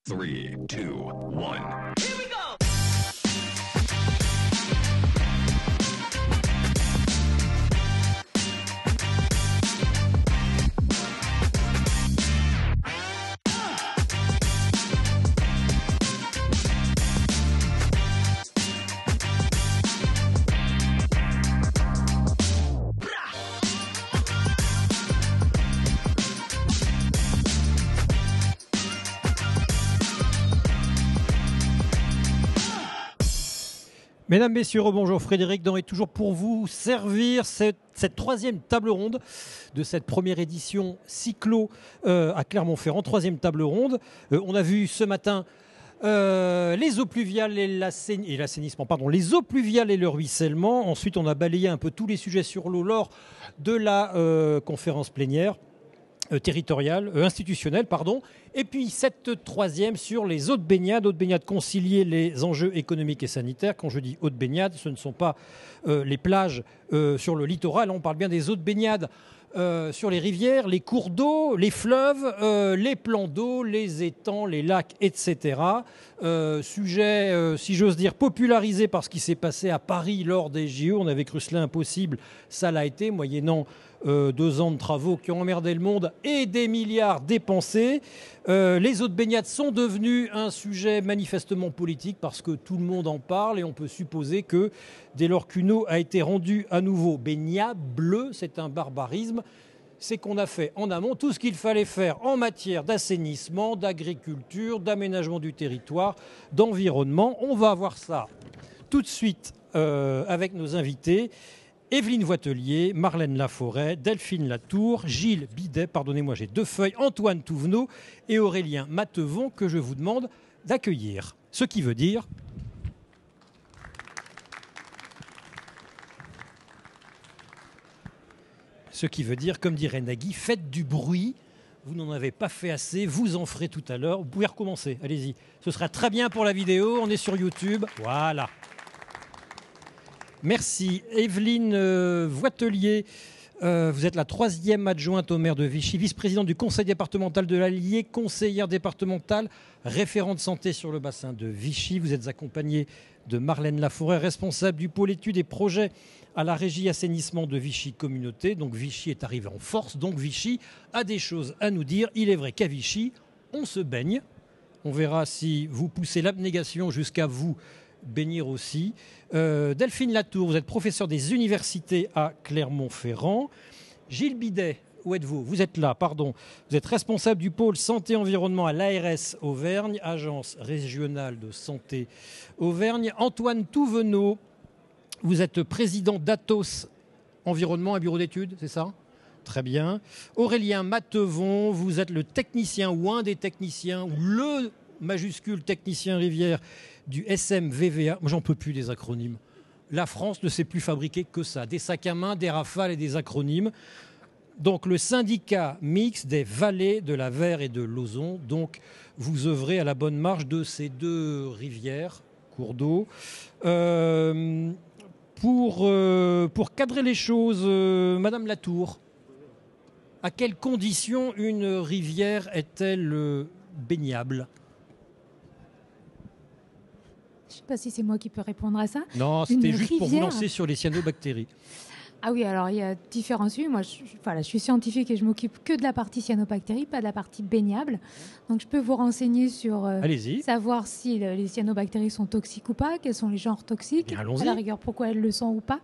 3, 2, 1. Mesdames, Messieurs, bonjour, Frédéric Dampé toujours pour vous servir cette troisième table ronde de cette première édition cyclo à Clermont-Ferrand, troisième table ronde. On a vu ce matin les eaux pluviales et l'assainissement, les eaux pluviales et le ruissellement. Ensuite, on a balayé un peu tous les sujets sur l'eau lors de la conférence plénière. Institutionnelle, et puis cette troisième sur les eaux de baignade concilier les enjeux économiques et sanitaires. Quand je dis eaux de baignade, ce ne sont pas les plages sur le littoral, on parle bien des eaux de baignade sur les rivières, les cours d'eau, les fleuves, les plans d'eau, les étangs, les lacs, etc. Sujet, si j'ose dire, popularisé par ce qui s'est passé à Paris lors des JO. On avait cru cela impossible, ça l'a été, moyennant 2 ans de travaux qui ont emmerdé le monde et des milliards dépensés. Les eaux de baignade sont devenues un sujet manifestement politique parce que tout le monde en parle et on peut supposer que dès lors qu'une eau a été rendue à nouveau baignable, c'est un barbarisme, c'est qu'on a fait en amont tout ce qu'il fallait faire en matière d'assainissement, d'agriculture, d'aménagement du territoire, d'environnement. On va voir ça tout de suite avec nos invités. Evelyne Voitelier, Marlène Laforêt, Delphine Latour, Gilles Bidet, pardonnez-moi j'ai 2 feuilles, Antoine Touvenot et Aurélien Mathevon que je vous demande d'accueillir. Ce qui veut dire... comme dirait Nagui, faites du bruit. Vous n'en avez pas fait assez, vous en ferez tout à l'heure. Vous pouvez recommencer, allez-y. Ce sera très bien pour la vidéo, on est sur YouTube. Voilà. Merci. Evelyne Voitelier, vous êtes la 3e adjointe au maire de Vichy, vice-présidente du conseil départemental de l'Allier, conseillère départementale, référente santé sur le bassin de Vichy. Vous êtes accompagnée de Marlène Laforêt, responsable du pôle études et projets à la régie assainissement de Vichy Communauté. Donc Vichy est arrivé en force, donc Vichy a des choses à nous dire. Il est vrai qu'à Vichy, on se baigne. On verra si vous poussez l'abnégation jusqu'à vous baigner aussi. Delphine Latour, vous êtes professeur des universités à Clermont-Ferrand. Gilles Bidet, où êtes-vous ? Vous êtes là, pardon. Vous êtes responsable du pôle santé-environnement à l'ARS Auvergne, agence régionale de santé Auvergne. Antoine Touvenot, vous êtes président d'Atos Environnement, un bureau d'études, c'est ça ? Très bien. Aurélien Mathevon, vous êtes le technicien ou un des techniciens, ou le majuscule technicien rivière du SMVVA. Moi, j'en peux plus des acronymes. La France ne sait plus fabriquer que ça. Des sacs à main, des rafales et des acronymes. Donc, le syndicat mixte des vallées de la Vert et de l'Ozon. Donc, vous œuvrez à la bonne marche de ces 2 rivières, cours d'eau. Pour cadrer les choses, Madame Latour, à quelles conditions une rivière est-elle baignable ? Je ne sais pas si c'est moi qui peux répondre à ça. Non, c'était juste pour vous lancer sur les cyanobactéries. Ah oui, alors il y a différents sujets. Moi, je suis scientifique et je m'occupe que de la partie cyanobactéries, pas de la partie baignable. Donc, je peux vous renseigner sur savoir si les cyanobactéries sont toxiques ou pas, quels sont les genres toxiques, à la rigueur, pourquoi elles le sont ou pas.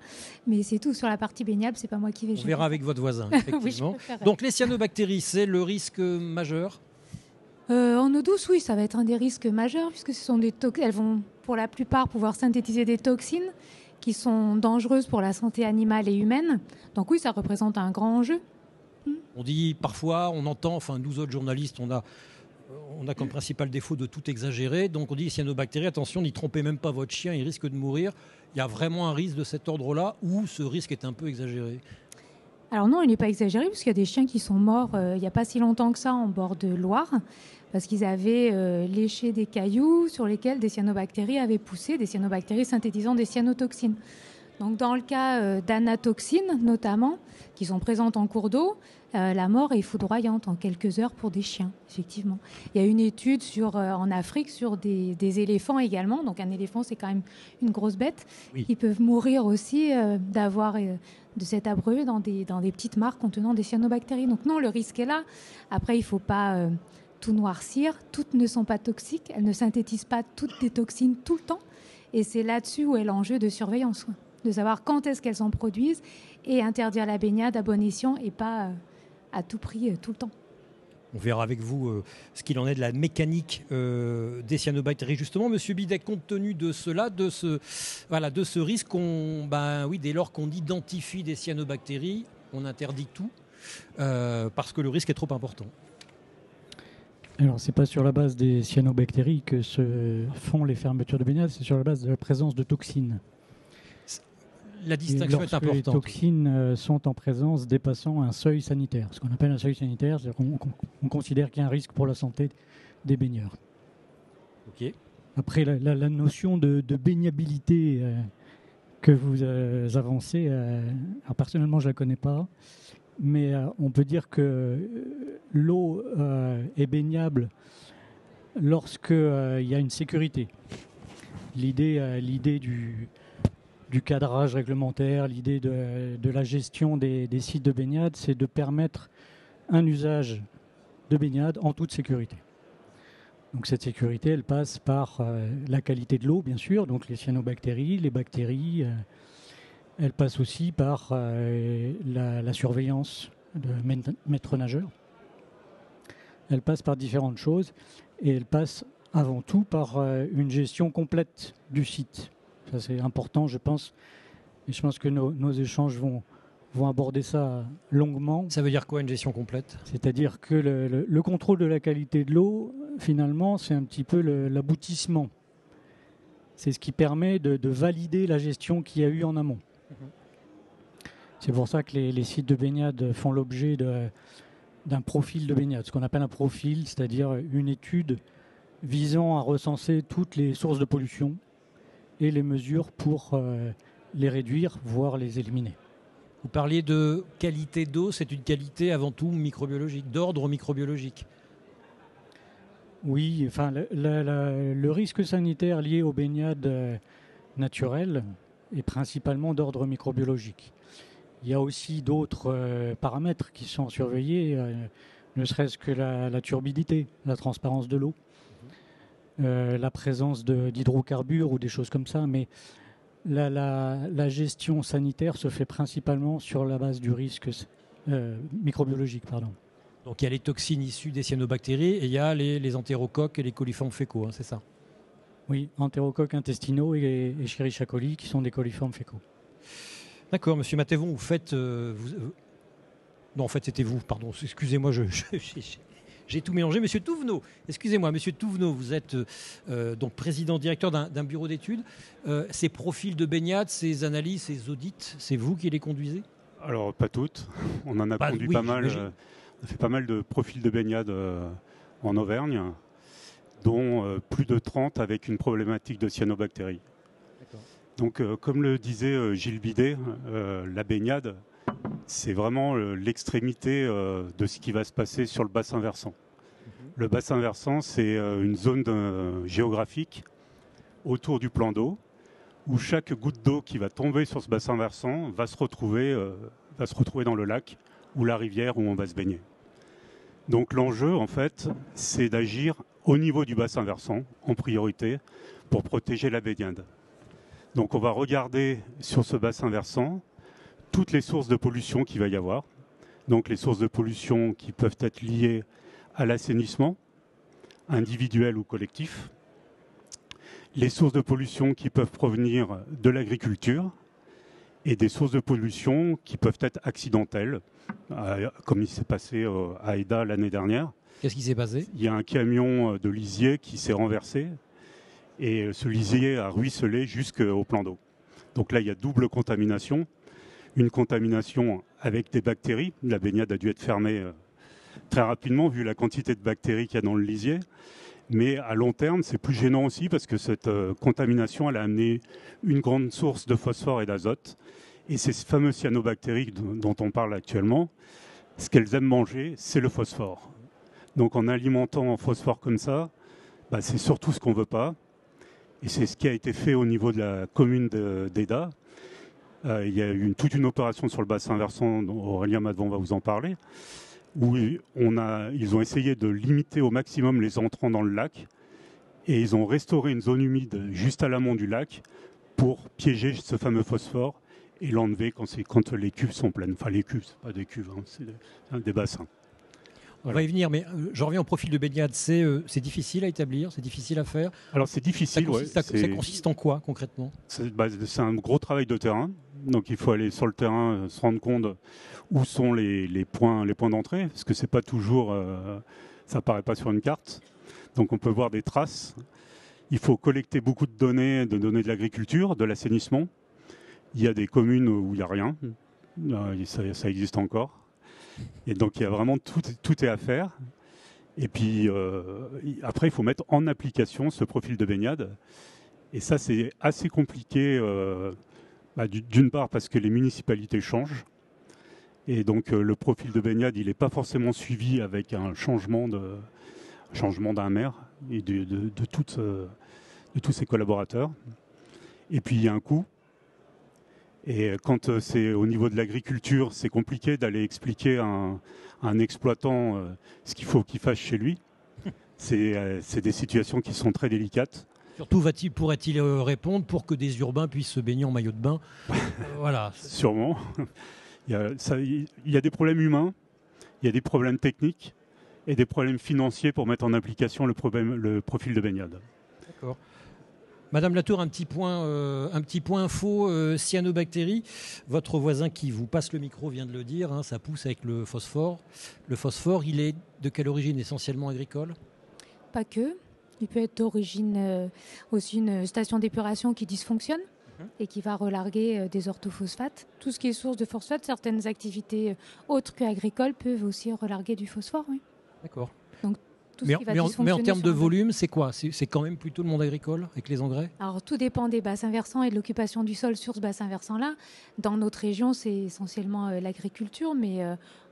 Mais c'est tout sur la partie baignable, c'est pas moi qui vais gérer. On verra avec votre voisin, effectivement. Oui, donc, les cyanobactéries, c'est le risque majeur ? En eau douce, oui, ça va être un des risques majeurs puisque ce sont elles vont pour la plupart pouvoir synthétiser des toxines qui sont dangereuses pour la santé animale et humaine. Donc oui, ça représente un grand enjeu. On dit parfois, on entend, nous autres journalistes, on a comme principal défaut de tout exagérer. Donc on dit cyanobactéries, attention, n'y trompez même pas votre chien, il risque de mourir. Il y a vraiment un risque de cet ordre-là ou ce risque est un peu exagéré ? Alors non, il n'est pas exagéré puisqu'il y a des chiens qui sont morts il n'y a pas si longtemps que ça en bord de Loire parce qu'ils avaient léché des cailloux sur lesquels des cyanobactéries avaient poussé, des cyanobactéries synthétisant des cyanotoxines. Donc, dans le cas d'anatoxines, notamment, qui sont présentes en cours d'eau, la mort est foudroyante en quelques heures pour des chiens, effectivement. Il y a une étude en Afrique sur des éléphants également. Donc, un éléphant, c'est quand même une grosse bête. Oui. Ils peuvent mourir aussi de cet abreuvé dans des petites mares contenant des cyanobactéries. Donc, non, le risque est là. Après, il ne faut pas tout noircir. Toutes ne sont pas toxiques. Elles ne synthétisent pas toutes des toxines tout le temps. Et c'est là-dessus où est l'enjeu de surveillance, de savoir quand est-ce qu'elles s'en produisent et interdire la baignade à bon escient et pas à tout prix tout le temps. On verra avec vous ce qu'il en est de la mécanique des cyanobactéries. Justement, Monsieur Bidet, compte tenu de cela, de ce risque, dès lors qu'on identifie des cyanobactéries, on interdit tout parce que le risque est trop important. Alors, ce n'est pas sur la base des cyanobactéries que se font les fermetures de baignade, c'est sur la base de la présence de toxines. La distinction est importante. Les toxines sont en présence dépassant un seuil sanitaire. Ce qu'on appelle un seuil sanitaire, c'est qu'on considère qu'il y a un risque pour la santé des baigneurs. Okay. Après, la notion de baignabilité que vous avancez, alors personnellement, je ne la connais pas, mais on peut dire que l'eau est baignable lorsqu'il y a une sécurité. L'idée du cadrage réglementaire, l'idée de la gestion des sites de baignade, c'est de permettre un usage de baignade en toute sécurité. Donc cette sécurité, elle passe par la qualité de l'eau, bien sûr, donc les cyanobactéries, les bactéries. Elle passe aussi par la surveillance de maîtres nageurs. Elle passe par différentes choses et elle passe avant tout par une gestion complète du site. Ça, c'est important, je pense. Et je pense que nos échanges vont aborder ça longuement. Ça veut dire quoi, une gestion complète ? C'est-à-dire que le contrôle de la qualité de l'eau, finalement, c'est un petit peu l'aboutissement. C'est ce qui permet de valider la gestion qu'il y a eu en amont. C'est pour ça que les sites de baignade font l'objet d'un profil de baignade. Ce qu'on appelle un profil, c'est-à-dire une étude visant à recenser toutes les sources de pollution et les mesures pour les réduire, voire les éliminer. Vous parliez de qualité d'eau, c'est une qualité avant tout microbiologique, d'ordre microbiologique. Oui, enfin, le risque sanitaire lié aux baignades naturelles est principalement d'ordre microbiologique. Il y a aussi d'autres paramètres qui sont surveillés, ne serait-ce que la turbidité, la transparence de l'eau, la présence d'hydrocarbures ou des choses comme ça, mais la gestion sanitaire se fait principalement sur la base du risque microbiologique. Donc il y a les toxines issues des cyanobactéries et il y a les entérocoques et les coliformes fécaux, c'est ça ? Oui, entérocoques intestinaux et Escherichia coli qui sont des coliformes fécaux. D'accord, Monsieur Matévon, vous faites... Non, en fait, c'était vous, pardon, excusez-moi, j'ai tout mélangé. Monsieur Touvenot, excusez-moi, Monsieur Touvenot, vous êtes donc président-directeur d'un bureau d'études. Ces profils de baignade, ces analyses, ces audits, c'est vous qui les conduisez ? Alors, pas toutes. On en a conduit pas mal. On a fait pas mal de profils de baignade en Auvergne, dont plus de 30 avec une problématique de cyanobactéries. Donc, comme le disait Gilles Bidet, la baignade, c'est vraiment l'extrémité de ce qui va se passer sur le bassin versant. Le bassin versant, c'est une zone géographique autour du plan d'eau, où chaque goutte d'eau qui va tomber sur ce bassin versant va se retrouver dans le lac ou la rivière où on va se baigner. Donc l'enjeu, en fait, c'est d'agir au niveau du bassin versant, en priorité, pour protéger la baignade. Donc on va regarder sur ce bassin versant toutes les sources de pollution qu'il va y avoir. Donc les sources de pollution qui peuvent être liées à l'assainissement, individuel ou collectif. Les sources de pollution qui peuvent provenir de l'agriculture et des sources de pollution qui peuvent être accidentelles, comme il s'est passé à Aida l'année dernière. Qu'est-ce qui s'est passé ? Il y a un camion de lisier qui s'est renversé et ce lisier a ruisselé jusqu'au plan d'eau. Donc là, il y a double contamination. Une contamination avec des bactéries. La baignade a dû être fermée très rapidement vu la quantité de bactéries qu'il y a dans le lisier. Mais à long terme, c'est plus gênant aussi parce que cette contamination, elle a amené une grande source de phosphore et d'azote. Et ces fameux cyanobactéries dont on parle actuellement, ce qu'elles aiment manger, c'est le phosphore. Donc en alimentant en phosphore comme ça, c'est surtout ce qu'on ne veut pas. Et c'est ce qui a été fait au niveau de la commune d'Eda. Il y a eu toute une opération sur le bassin versant, dont Aurélien Madevon va vous en parler, où ils ont essayé de limiter au maximum les entrants dans le lac. Et ils ont restauré une zone humide juste à l'amont du lac pour piéger ce fameux phosphore et l'enlever quand les cuves sont pleines. Enfin, les cuves, ce pas des cuves, c'est des bassins. On va y venir, mais je reviens au profil de baignade. C'est difficile à établir, c'est difficile à faire. Alors c'est difficile, ça consiste en quoi concrètement ? C'est un gros travail de terrain. Donc il faut aller sur le terrain, se rendre compte où sont les points d'entrée, parce que c'est pas toujours, ça apparaît pas sur une carte. Donc on peut voir des traces. Il faut collecter beaucoup de données de l'agriculture, de l'assainissement. Il y a des communes où il n'y a rien, ça existe encore. Et donc il y a vraiment tout est à faire. Et puis après il faut mettre en application ce profil de baignade. Et ça c'est assez compliqué, d'une part parce que les municipalités changent. Et donc le profil de baignade il n'est pas forcément suivi avec un changement d'un maire et de tous ses collaborateurs. Et puis il y a un coût. Et quand c'est au niveau de l'agriculture, c'est compliqué d'aller expliquer à un exploitant ce qu'il faut qu'il fasse chez lui. C'est des situations qui sont très délicates. Surtout pourrait-il répondre pour que des urbains puissent se baigner en maillot de bain. Voilà. Sûrement. Il y a des problèmes humains, il y a des problèmes techniques et des problèmes financiers pour mettre en application le profil de baignade. D'accord. Madame Latour, un petit point info, cyanobactéries. Votre voisin qui vous passe le micro vient de le dire, ça pousse avec le phosphore. Le phosphore, il est de quelle origine ? Essentiellement agricole ? Pas que. Il peut être d'origine aussi une station d'épuration qui dysfonctionne et qui va relarguer des orthophosphates. Tout ce qui est source de phosphate, certaines activités autres qu'agricoles peuvent aussi relarguer du phosphore. Oui. D'accord. Donc, mais en termes de volume, c'est quoi ? C'est quand même plutôt le monde agricole avec les engrais ? Alors tout dépend des bassins versants et de l'occupation du sol sur ce bassin versant-là. Dans notre région, c'est essentiellement l'agriculture, mais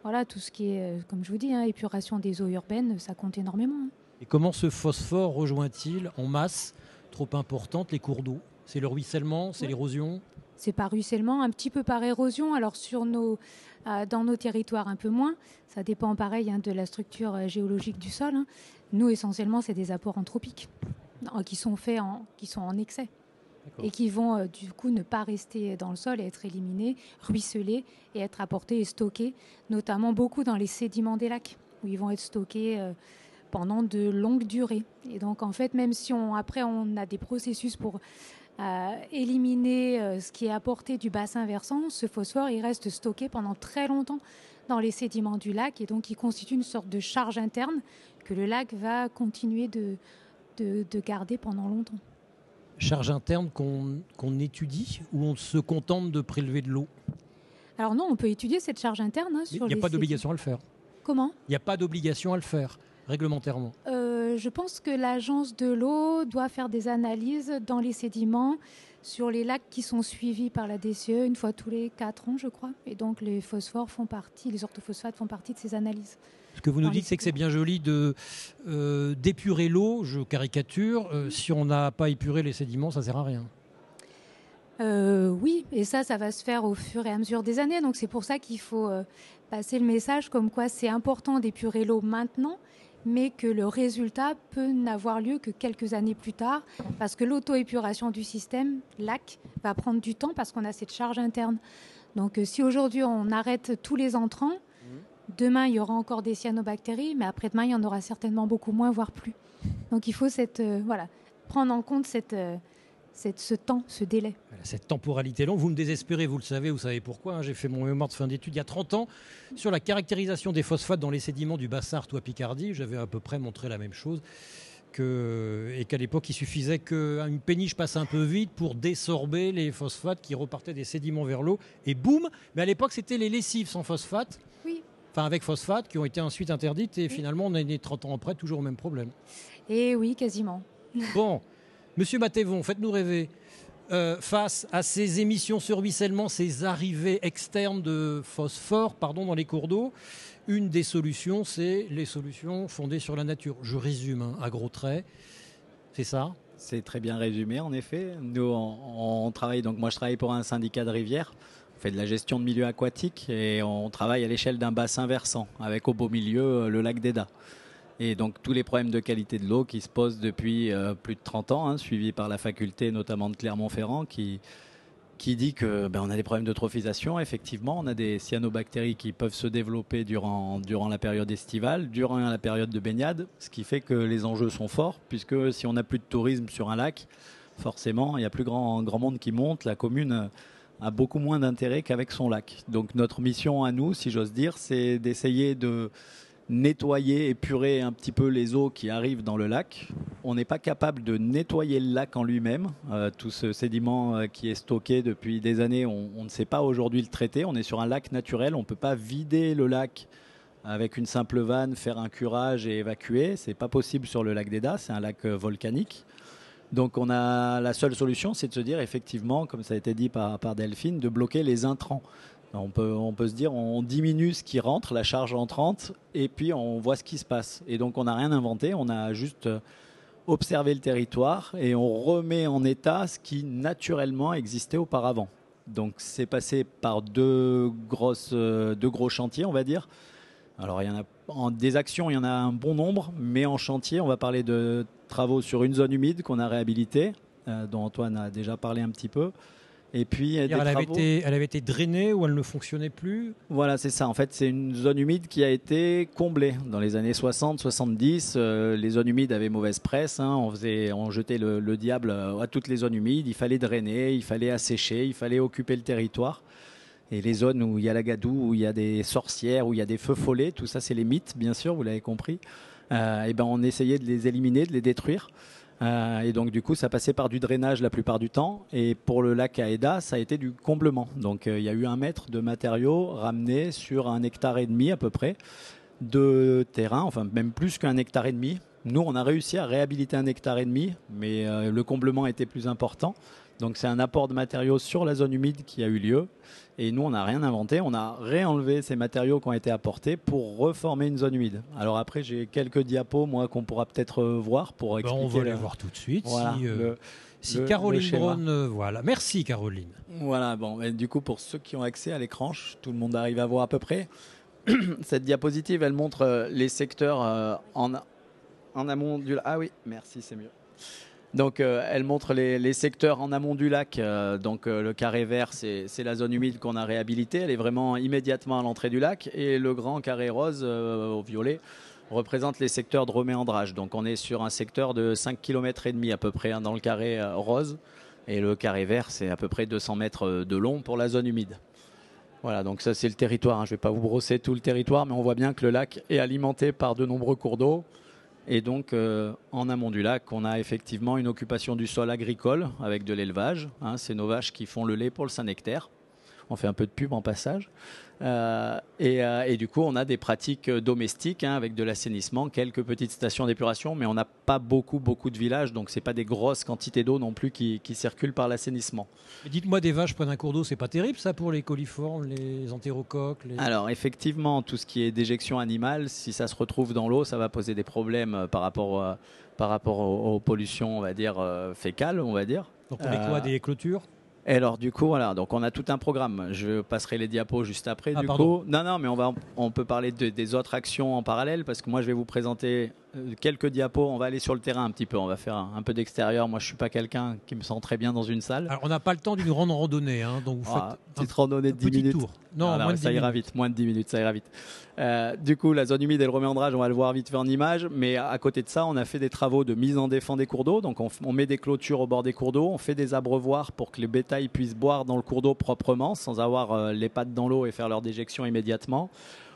voilà, tout ce qui est, comme je vous dis, épuration des eaux urbaines, ça compte énormément. Et comment ce phosphore rejoint-il en masse trop importante les cours d'eau ? C'est le ruissellement, c'est l'érosion ? C'est par ruissellement, un petit peu par érosion. Alors dans nos territoires, un peu moins. Ça dépend pareil de la structure géologique du sol. Nous, essentiellement, c'est des apports anthropiques qui sont en excès. D'accord. Et qui vont du coup ne pas rester dans le sol et être éliminés, ruisselés et être apportés et stockés, notamment beaucoup dans les sédiments des lacs, où ils vont être stockés pendant de longues durées. Et donc, en fait, même si après on a des processus pour éliminer ce qui est apporté du bassin versant, ce phosphore, il reste stocké pendant très longtemps dans les sédiments du lac et donc il constitue une sorte de charge interne que le lac va continuer de garder pendant longtemps. Charge interne qu'on étudie ou on se contente de prélever de l'eau ? Alors non, on peut étudier cette charge interne. Il n'y a pas d'obligation à le faire. Comment ? Il n'y a pas d'obligation à le faire réglementairement. Je pense que l'agence de l'eau doit faire des analyses dans les sédiments sur les lacs qui sont suivis par la DCE une fois tous les 4 ans, je crois. Et donc les orthophosphates font partie de ces analyses. Ce que vous nous dites, c'est que c'est bien joli d'épurer l'eau, je caricature. Si on n'a pas épuré les sédiments, ça ne sert à rien. Oui, et ça va se faire au fur et à mesure des années. Donc c'est pour ça qu'il faut passer le message comme quoi c'est important d'épurer l'eau maintenant, mais que le résultat peut n'avoir lieu que quelques années plus tard, parce que l'auto-épuration du système lac va prendre du temps parce qu'on a cette charge interne. Donc si aujourd'hui on arrête tous les entrants, demain il y aura encore des cyanobactéries, mais après-demain il y en aura certainement beaucoup moins, voire plus. Donc il faut prendre en compte ce temps, ce délai. Voilà, cette temporalité longue. Vous me désespérez, vous le savez, vous savez pourquoi. J'ai fait mon mémoire de fin d'études il y a 30 ans sur la caractérisation des phosphates dans les sédiments du bassin Artois-Picardie. J'avais à peu près montré la même chose et qu'à l'époque, il suffisait qu'une péniche passe un peu vite pour désorber les phosphates qui repartaient des sédiments vers l'eau. Et boum. Mais à l'époque, c'était les lessives sans phosphate. Oui. Enfin, avec phosphate, qui ont été ensuite interdites. Et finalement, on est 30 ans après, toujours au même problème. Et oui, quasiment. Bon, Monsieur Matévon, faites-nous rêver. Face à ces émissions sur ruissellement, ces arrivées externes de phosphore dans les cours d'eau, une des solutions, c'est les solutions fondées sur la nature. Je résume à gros traits. C'est ça ? C'est très bien résumé, en effet. Nous, on travaille, donc moi je travaille pour un syndicat de rivière. On fait de la gestion de milieux aquatiques et on travaille à l'échelle d'un bassin versant, avec au beau milieu le lac d'Eda. Et donc tous les problèmes de qualité de l'eau qui se posent depuis plus de 30 ans, suivis par la faculté notamment de Clermont-Ferrand qui dit que on a des problèmes d'eutrophisation. Effectivement, on a des cyanobactéries qui peuvent se développer durant la période estivale, durant la période de baignade, ce qui fait que les enjeux sont forts, puisque si on n'a plus de tourisme sur un lac, forcément, il y a plus grand monde qui monte, la commune a beaucoup moins d'intérêt qu'avec son lac. Donc notre mission à nous, si j'ose dire, c'est d'essayer de nettoyer, épurer un petit peu les eaux qui arrivent dans le lac. On n'est pas capable de nettoyer le lac en lui-même. Tout ce sédiment qui est stocké depuis des années, on ne sait pas aujourd'hui le traiter. On est sur un lac naturel, on ne peut pas vider le lac avec une simple vanne, faire un curage et évacuer. Ce n'est pas possible sur le lac d'Eda, c'est un lac volcanique. Donc la seule solution, c'est de se dire effectivement, comme ça a été dit par Delphine, de bloquer les intrants. On peut se dire, on diminue ce qui rentre, la charge entrante, et puis on voit ce qui se passe. Et donc on n'a rien inventé, on a juste observé le territoire et on remet en état ce qui naturellement existait auparavant. Donc c'est passé par deux gros chantiers, on va dire. Alors des actions, il y en a un bon nombre, mais en chantier, on va parler de travaux sur une zone humide qu'on a réhabilitée, dont Antoine a déjà parlé un petit peu. Et puis, elle avait été drainée ou elle ne fonctionnait plus ? Voilà, c'est ça. En fait, c'est une zone humide qui a été comblée. Dans les années 60-70, les zones humides avaient mauvaise presse. On jetait le diable à toutes les zones humides. Il fallait drainer, il fallait assécher, il fallait occuper le territoire. Et les zones où il y a la gadoue, où il y a des sorcières, où il y a des feux follets, tout ça, c'est les mythes, bien sûr, vous l'avez compris. On essayait de les éliminer, de les détruire. Et donc du coup ça passait par du drainage la plupart du temps, et pour le lac à Eda ça a été du comblement. Donc il y a eu 1 mètre de matériaux ramenés sur 1,5 hectare à peu près de terrain, enfin même plus qu'1,5 hectare. Nous on a réussi à réhabiliter 1,5 hectare, mais le comblement était plus important. Donc c'est un apport de matériaux sur la zone humide qui a eu lieu. Et nous, on n'a rien inventé. On a réenlevé ces matériaux qui ont été apportés pour reformer une zone humide. Alors après, j'ai quelques diapos, moi, qu'on pourra peut-être voir pour expliquer. On va les voir tout de suite. Voilà, si Caroline Braun, voilà. Merci, Caroline. Voilà, bon. Et du coup, pour ceux qui ont accès à l'écran, tout le monde arrive à voir à peu près. Cette diapositive, elle montre les secteurs en amont du lac. Ah oui, merci, c'est mieux. Donc elle montre les secteurs en amont du lac. Le carré vert, c'est la zone humide qu'on a réhabilitée. Elle est vraiment immédiatement à l'entrée du lac. Et le grand carré rose au violet représente les secteurs de reméandrage. Donc on est sur un secteur de 5,5 km à peu près dans le carré rose. Et le carré vert, c'est à peu près 200 mètres de long pour la zone humide. Voilà, donc ça c'est le territoire. Je ne vais pas vous brosser tout le territoire, mais on voit bien que le lac est alimenté par de nombreux cours d'eau. Et donc, en amont du lac, on a effectivement une occupation du sol agricole avec de l'élevage. C'est nos vaches qui font le lait pour le Saint-Nectaire. On fait un peu de pub en passage. Et du coup, on a des pratiques domestiques avec de l'assainissement, quelques petites stations d'épuration, mais on n'a pas beaucoup de villages, donc ce n'est pas des grosses quantités d'eau non plus qui circulent par l'assainissement. Dites-moi, des vaches près d'un cours d'eau, c'est pas terrible ça pour les coliformes, les entérocoques Alors effectivement, tout ce qui est déjection animale, si ça se retrouve dans l'eau, ça va poser des problèmes par rapport aux pollutions, on va dire, fécales, on va dire. Donc on met quoi, des clôtures ? Et alors du coup voilà, donc on a tout un programme. Je passerai les diapos juste après. Non, mais on peut parler des autres actions en parallèle, parce que moi je vais vous présenter quelques diapos. On va aller sur le terrain un petit peu. On va faire un peu d'extérieur. Moi je suis pas quelqu'un qui me sent très bien dans une salle. Alors on n'a pas le temps d'une grande randonnée, donc vous faites petite randonnée de 10 minutes. Tour. Non, ça ira vite. Moins de 10 minutes, ça ira vite. Du coup la zone humide et le reméandrage, on va le voir vite fait en image. Mais à côté de ça, on a fait des travaux de mise en défend des cours d'eau. Donc on met des clôtures au bord des cours d'eau. On fait des abreuvoirs pour que les bétails puissent boire dans le cours d'eau proprement, sans avoir les pattes dans l'eau et faire leur déjection immédiatement.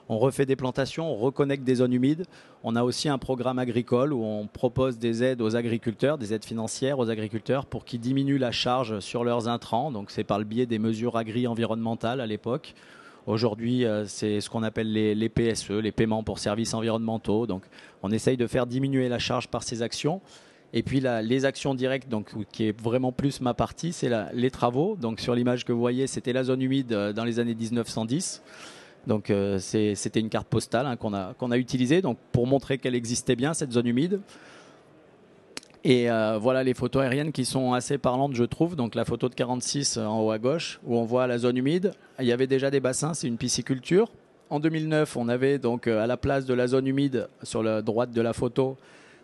On refait des plantations, on reconnecte des zones humides. On a aussi un programme agricole où on propose des aides aux agriculteurs, des aides financières aux agriculteurs pour qu'ils diminuent la charge sur leurs intrants. Donc c'est par le biais des mesures agri-environnementales à l'époque. Aujourd'hui, c'est ce qu'on appelle les PSE, les paiements pour services environnementaux. Donc, on essaye de faire diminuer la charge par ces actions. Et puis les actions directes, donc, qui est vraiment plus ma partie, c'est les travaux. Donc sur l'image que vous voyez, c'était la zone humide dans les années 1910. Donc c'était une carte postale qu'on a utilisée donc, pour montrer qu'elle existait bien, cette zone humide. Et voilà les photos aériennes qui sont assez parlantes, je trouve. Donc la photo de 46 en haut à gauche, où on voit la zone humide. Il y avait déjà des bassins, c'est une pisciculture. En 2009, on avait donc à la place de la zone humide, sur la droite de la photo,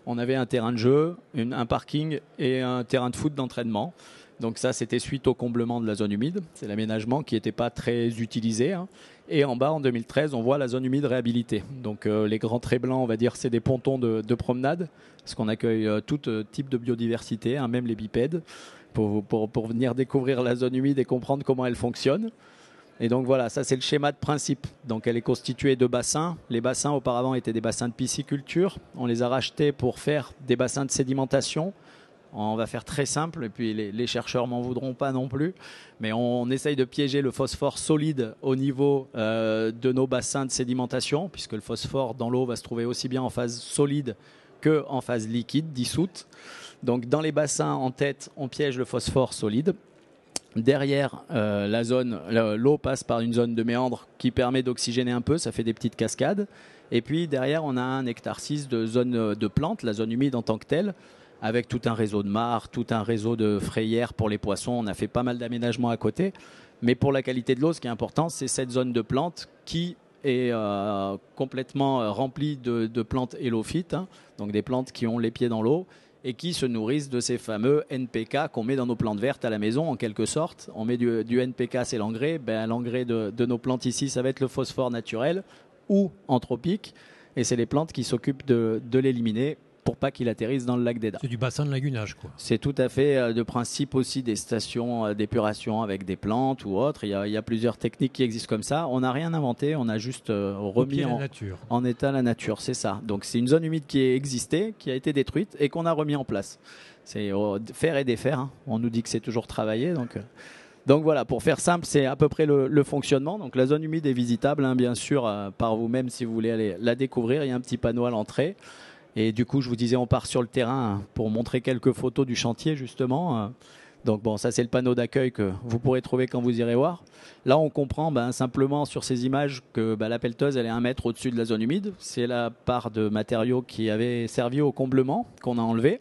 on avait un terrain de jeu, un parking et un terrain de foot d'entraînement. Donc ça, c'était suite au comblement de la zone humide. C'est l'aménagement qui n'était pas très utilisé. Et en bas, en 2013, on voit la zone humide réhabilitée. Donc les grands traits blancs, on va dire, c'est des pontons de promenade, parce qu'on accueille tout type de biodiversité, même les bipèdes, pour venir découvrir la zone humide et comprendre comment elle fonctionne. Et donc voilà, ça c'est le schéma de principe. Donc elle est constituée de bassins. Les bassins auparavant étaient des bassins de pisciculture. On les a rachetés pour faire des bassins de sédimentation. On va faire très simple, et puis les chercheurs m'en voudront pas non plus. Mais on essaye de piéger le phosphore solide au niveau de nos bassins de sédimentation, puisque le phosphore dans l'eau va se trouver aussi bien en phase solide qu'en phase liquide, dissoute. Donc dans les bassins en tête, on piège le phosphore solide. Derrière l'eau passe par une zone de méandre qui permet d'oxygéner un peu, ça fait des petites cascades. Et puis derrière, on a 1,6 hectare de zone de plantes, la zone humide en tant que telle, avec tout un réseau de mares, tout un réseau de frayères pour les poissons. On a fait pas mal d'aménagements à côté. Mais pour la qualité de l'eau, ce qui est important, c'est cette zone de plantes qui est complètement remplie de plantes hélophytes, donc des plantes qui ont les pieds dans l'eau, et qui se nourrissent de ces fameux NPK qu'on met dans nos plantes vertes à la maison, en quelque sorte. On met du NPK, c'est l'engrais. L'engrais de nos plantes ici, ça va être le phosphore naturel ou anthropique. Et c'est les plantes qui s'occupent de l'éliminer pour pas qu'il atterrisse dans le lac d'Eda. C'est du bassin de lagunage, quoi. C'est tout à fait de principe aussi des stations d'épuration avec des plantes ou autres. Il y a plusieurs techniques qui existent comme ça. On n'a rien inventé, on a juste remis en état la nature, c'est ça. Donc c'est une zone humide qui existait, qui a été détruite et qu'on a remis en place. C'est faire et défaire. On nous dit que c'est toujours travailler, donc voilà, pour faire simple, c'est à peu près le fonctionnement. Donc la zone humide est visitable, bien sûr, par vous-même si vous voulez aller la découvrir. Il y a un petit panneau à l'entrée. Et du coup, je vous disais, on part sur le terrain pour montrer quelques photos du chantier, justement. Donc bon, ça c'est le panneau d'accueil que vous pourrez trouver quand vous irez voir. Là, on comprend simplement sur ces images que la pelleteuse, elle est 1 mètre au-dessus de la zone humide. C'est la part de matériaux qui avait servi au comblement qu'on a enlevé.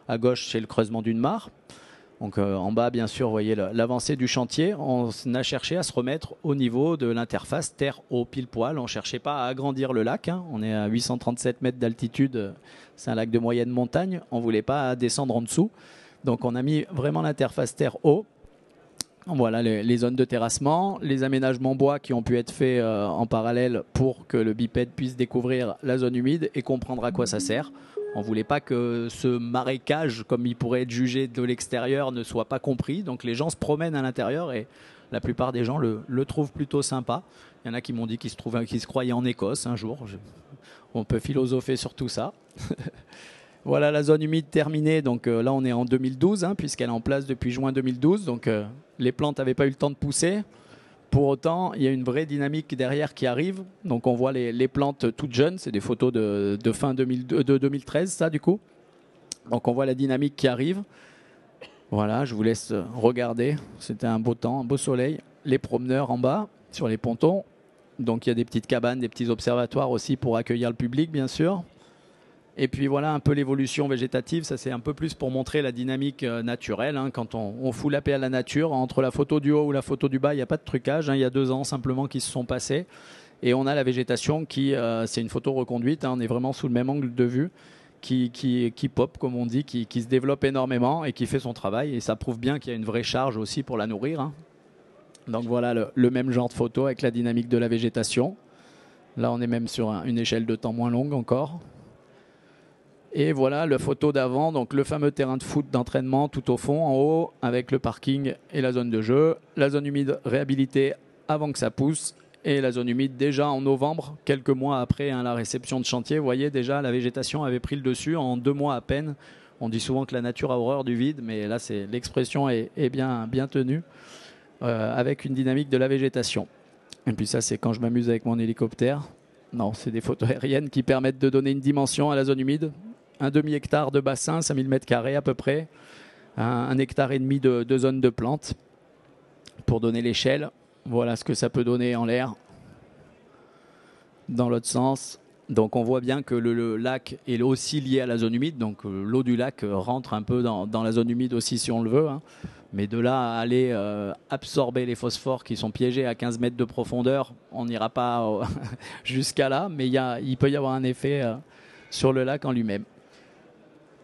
À gauche, c'est le creusement d'une mare. Donc en bas, bien sûr, vous voyez l'avancée du chantier. On a cherché à se remettre au niveau de l'interface terre-eau pile poil. On ne cherchait pas à agrandir le lac. On est à 837 mètres d'altitude. C'est un lac de moyenne montagne. On ne voulait pas descendre en dessous. Donc on a mis vraiment l'interface terre-eau. Voilà les zones de terrassement, les aménagements bois qui ont pu être faits en parallèle pour que le bipède puisse découvrir la zone humide et comprendre à quoi ça sert. On ne voulait pas que ce marécage, comme il pourrait être jugé de l'extérieur, ne soit pas compris. Donc les gens se promènent à l'intérieur et la plupart des gens le trouvent plutôt sympa. Il y en a qui m'ont dit qu'ils se croyaient en Écosse un jour. On peut philosopher sur tout ça. Voilà la zone humide terminée. Donc là, on est en 2012, puisqu'elle est en place depuis juin 2012. Donc les plantes n'avaient pas eu le temps de pousser. Pour autant, il y a une vraie dynamique derrière qui arrive. Donc on voit les plantes toutes jeunes. C'est des photos de fin 2013, ça du coup. Donc on voit la dynamique qui arrive. Voilà, je vous laisse regarder. C'était un beau temps, un beau soleil. Les promeneurs en bas, sur les pontons. Donc il y a des petites cabanes, des petits observatoires aussi pour accueillir le public, bien sûr. Et puis voilà un peu l'évolution végétative, ça c'est un peu plus pour montrer la dynamique naturelle. Quand on fout la paix à la nature, entre la photo du haut ou la photo du bas, il n'y a pas de trucage. Il y a 2 ans simplement qui se sont passés. Et on a la végétation qui, c'est une photo reconduite, on est vraiment sous le même angle de vue, qui pop comme on dit, qui se développe énormément et qui fait son travail. Et ça prouve bien qu'il y a une vraie charge aussi pour la nourrir. Donc voilà le même genre de photo avec la dynamique de la végétation. Là on est même sur une échelle de temps moins longue encore. Et voilà la photo d'avant, donc le fameux terrain de foot d'entraînement tout au fond, en haut, avec le parking et la zone de jeu. La zone humide réhabilitée avant que ça pousse. Et la zone humide déjà en novembre, quelques mois après la réception de chantier. Vous voyez déjà la végétation avait pris le dessus en 2 mois à peine. On dit souvent que la nature a horreur du vide, mais là l'expression est bien tenue, avec une dynamique de la végétation. Et puis ça, c'est quand je m'amuse avec mon hélicoptère. Non, c'est des photos aériennes qui permettent de donner une dimension à la zone humide. Un demi-hectare de bassin, 5000 m² à peu près. Un hectare et demi de zone de plantes. Pour donner l'échelle, voilà ce que ça peut donner en l'air. Dans l'autre sens. Donc on voit bien que le lac est aussi lié à la zone humide. Donc l'eau du lac rentre un peu dans la zone humide aussi si on le veut. Hein. Mais de là à aller absorber les phosphores qui sont piégés à 15 mètres de profondeur, on n'ira pas jusqu'à là. Mais il peut y avoir un effet sur le lac en lui-même.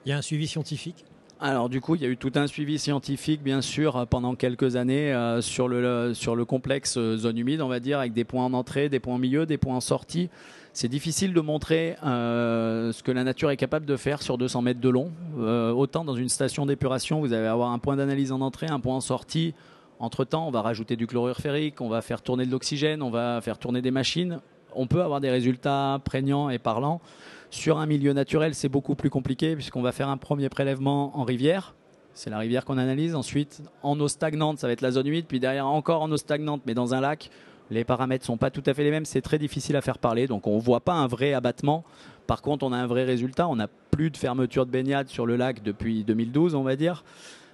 Il y a un suivi scientifique ? Alors du coup, il y a eu tout un suivi scientifique, bien sûr, pendant quelques années sur le complexe zone humide, on va dire, avec des points en entrée, des points en milieu, des points en sortie. C'est difficile de montrer ce que la nature est capable de faire sur 200 mètres de long. Autant dans une station d'épuration, vous allez avoir un point d'analyse en entrée, un point en sortie. Entre-temps, on va rajouter du chlorure ferrique, on va faire tourner de l'oxygène, on va faire tourner des machines. On peut avoir des résultats prégnants et parlants. Sur un milieu naturel, c'est beaucoup plus compliqué puisqu'on va faire un premier prélèvement en rivière. C'est la rivière qu'on analyse. Ensuite, en eau stagnante, ça va être la zone humide. Puis derrière, encore en eau stagnante, mais dans un lac. Les paramètres ne sont pas tout à fait les mêmes. C'est très difficile à faire parler. Donc, on ne voit pas un vrai abattement. Par contre, on a un vrai résultat. On n'a plus de fermeture de baignade sur le lac depuis 2012, on va dire.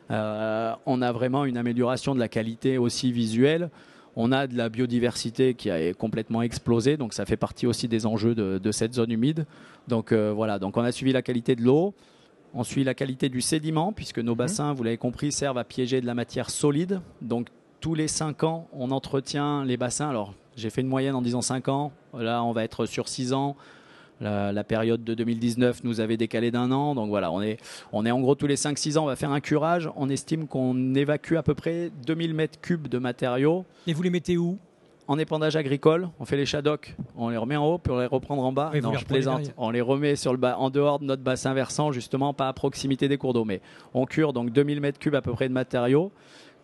On a vraiment une amélioration de la qualité aussi visuelle. On a de la biodiversité qui a complètement explosé, donc ça fait partie aussi des enjeux de cette zone humide. Donc voilà, donc on a suivi la qualité de l'eau, on suit la qualité du sédiment, puisque nos bassins, vous l'avez compris, servent à piéger de la matière solide. Donc tous les 5 ans, on entretient les bassins. Alors j'ai fait une moyenne en disant 5 ans, là on va être sur 6 ans. La période de 2019 nous avait décalé d'1 an. Donc voilà, on est en gros tous les 5-6 ans, on va faire un curage. On estime qu'on évacue à peu près 2000 m3 de matériaux. Et vous les mettez où ? En épandage agricole, on fait les shadocks, on les remet en haut pour les reprendre en bas. Oui, non, je plaisante. On les remet sur en dehors de notre bassin versant, justement, pas à proximité des cours d'eau. Mais on cure donc 2000 m3 à peu près de matériaux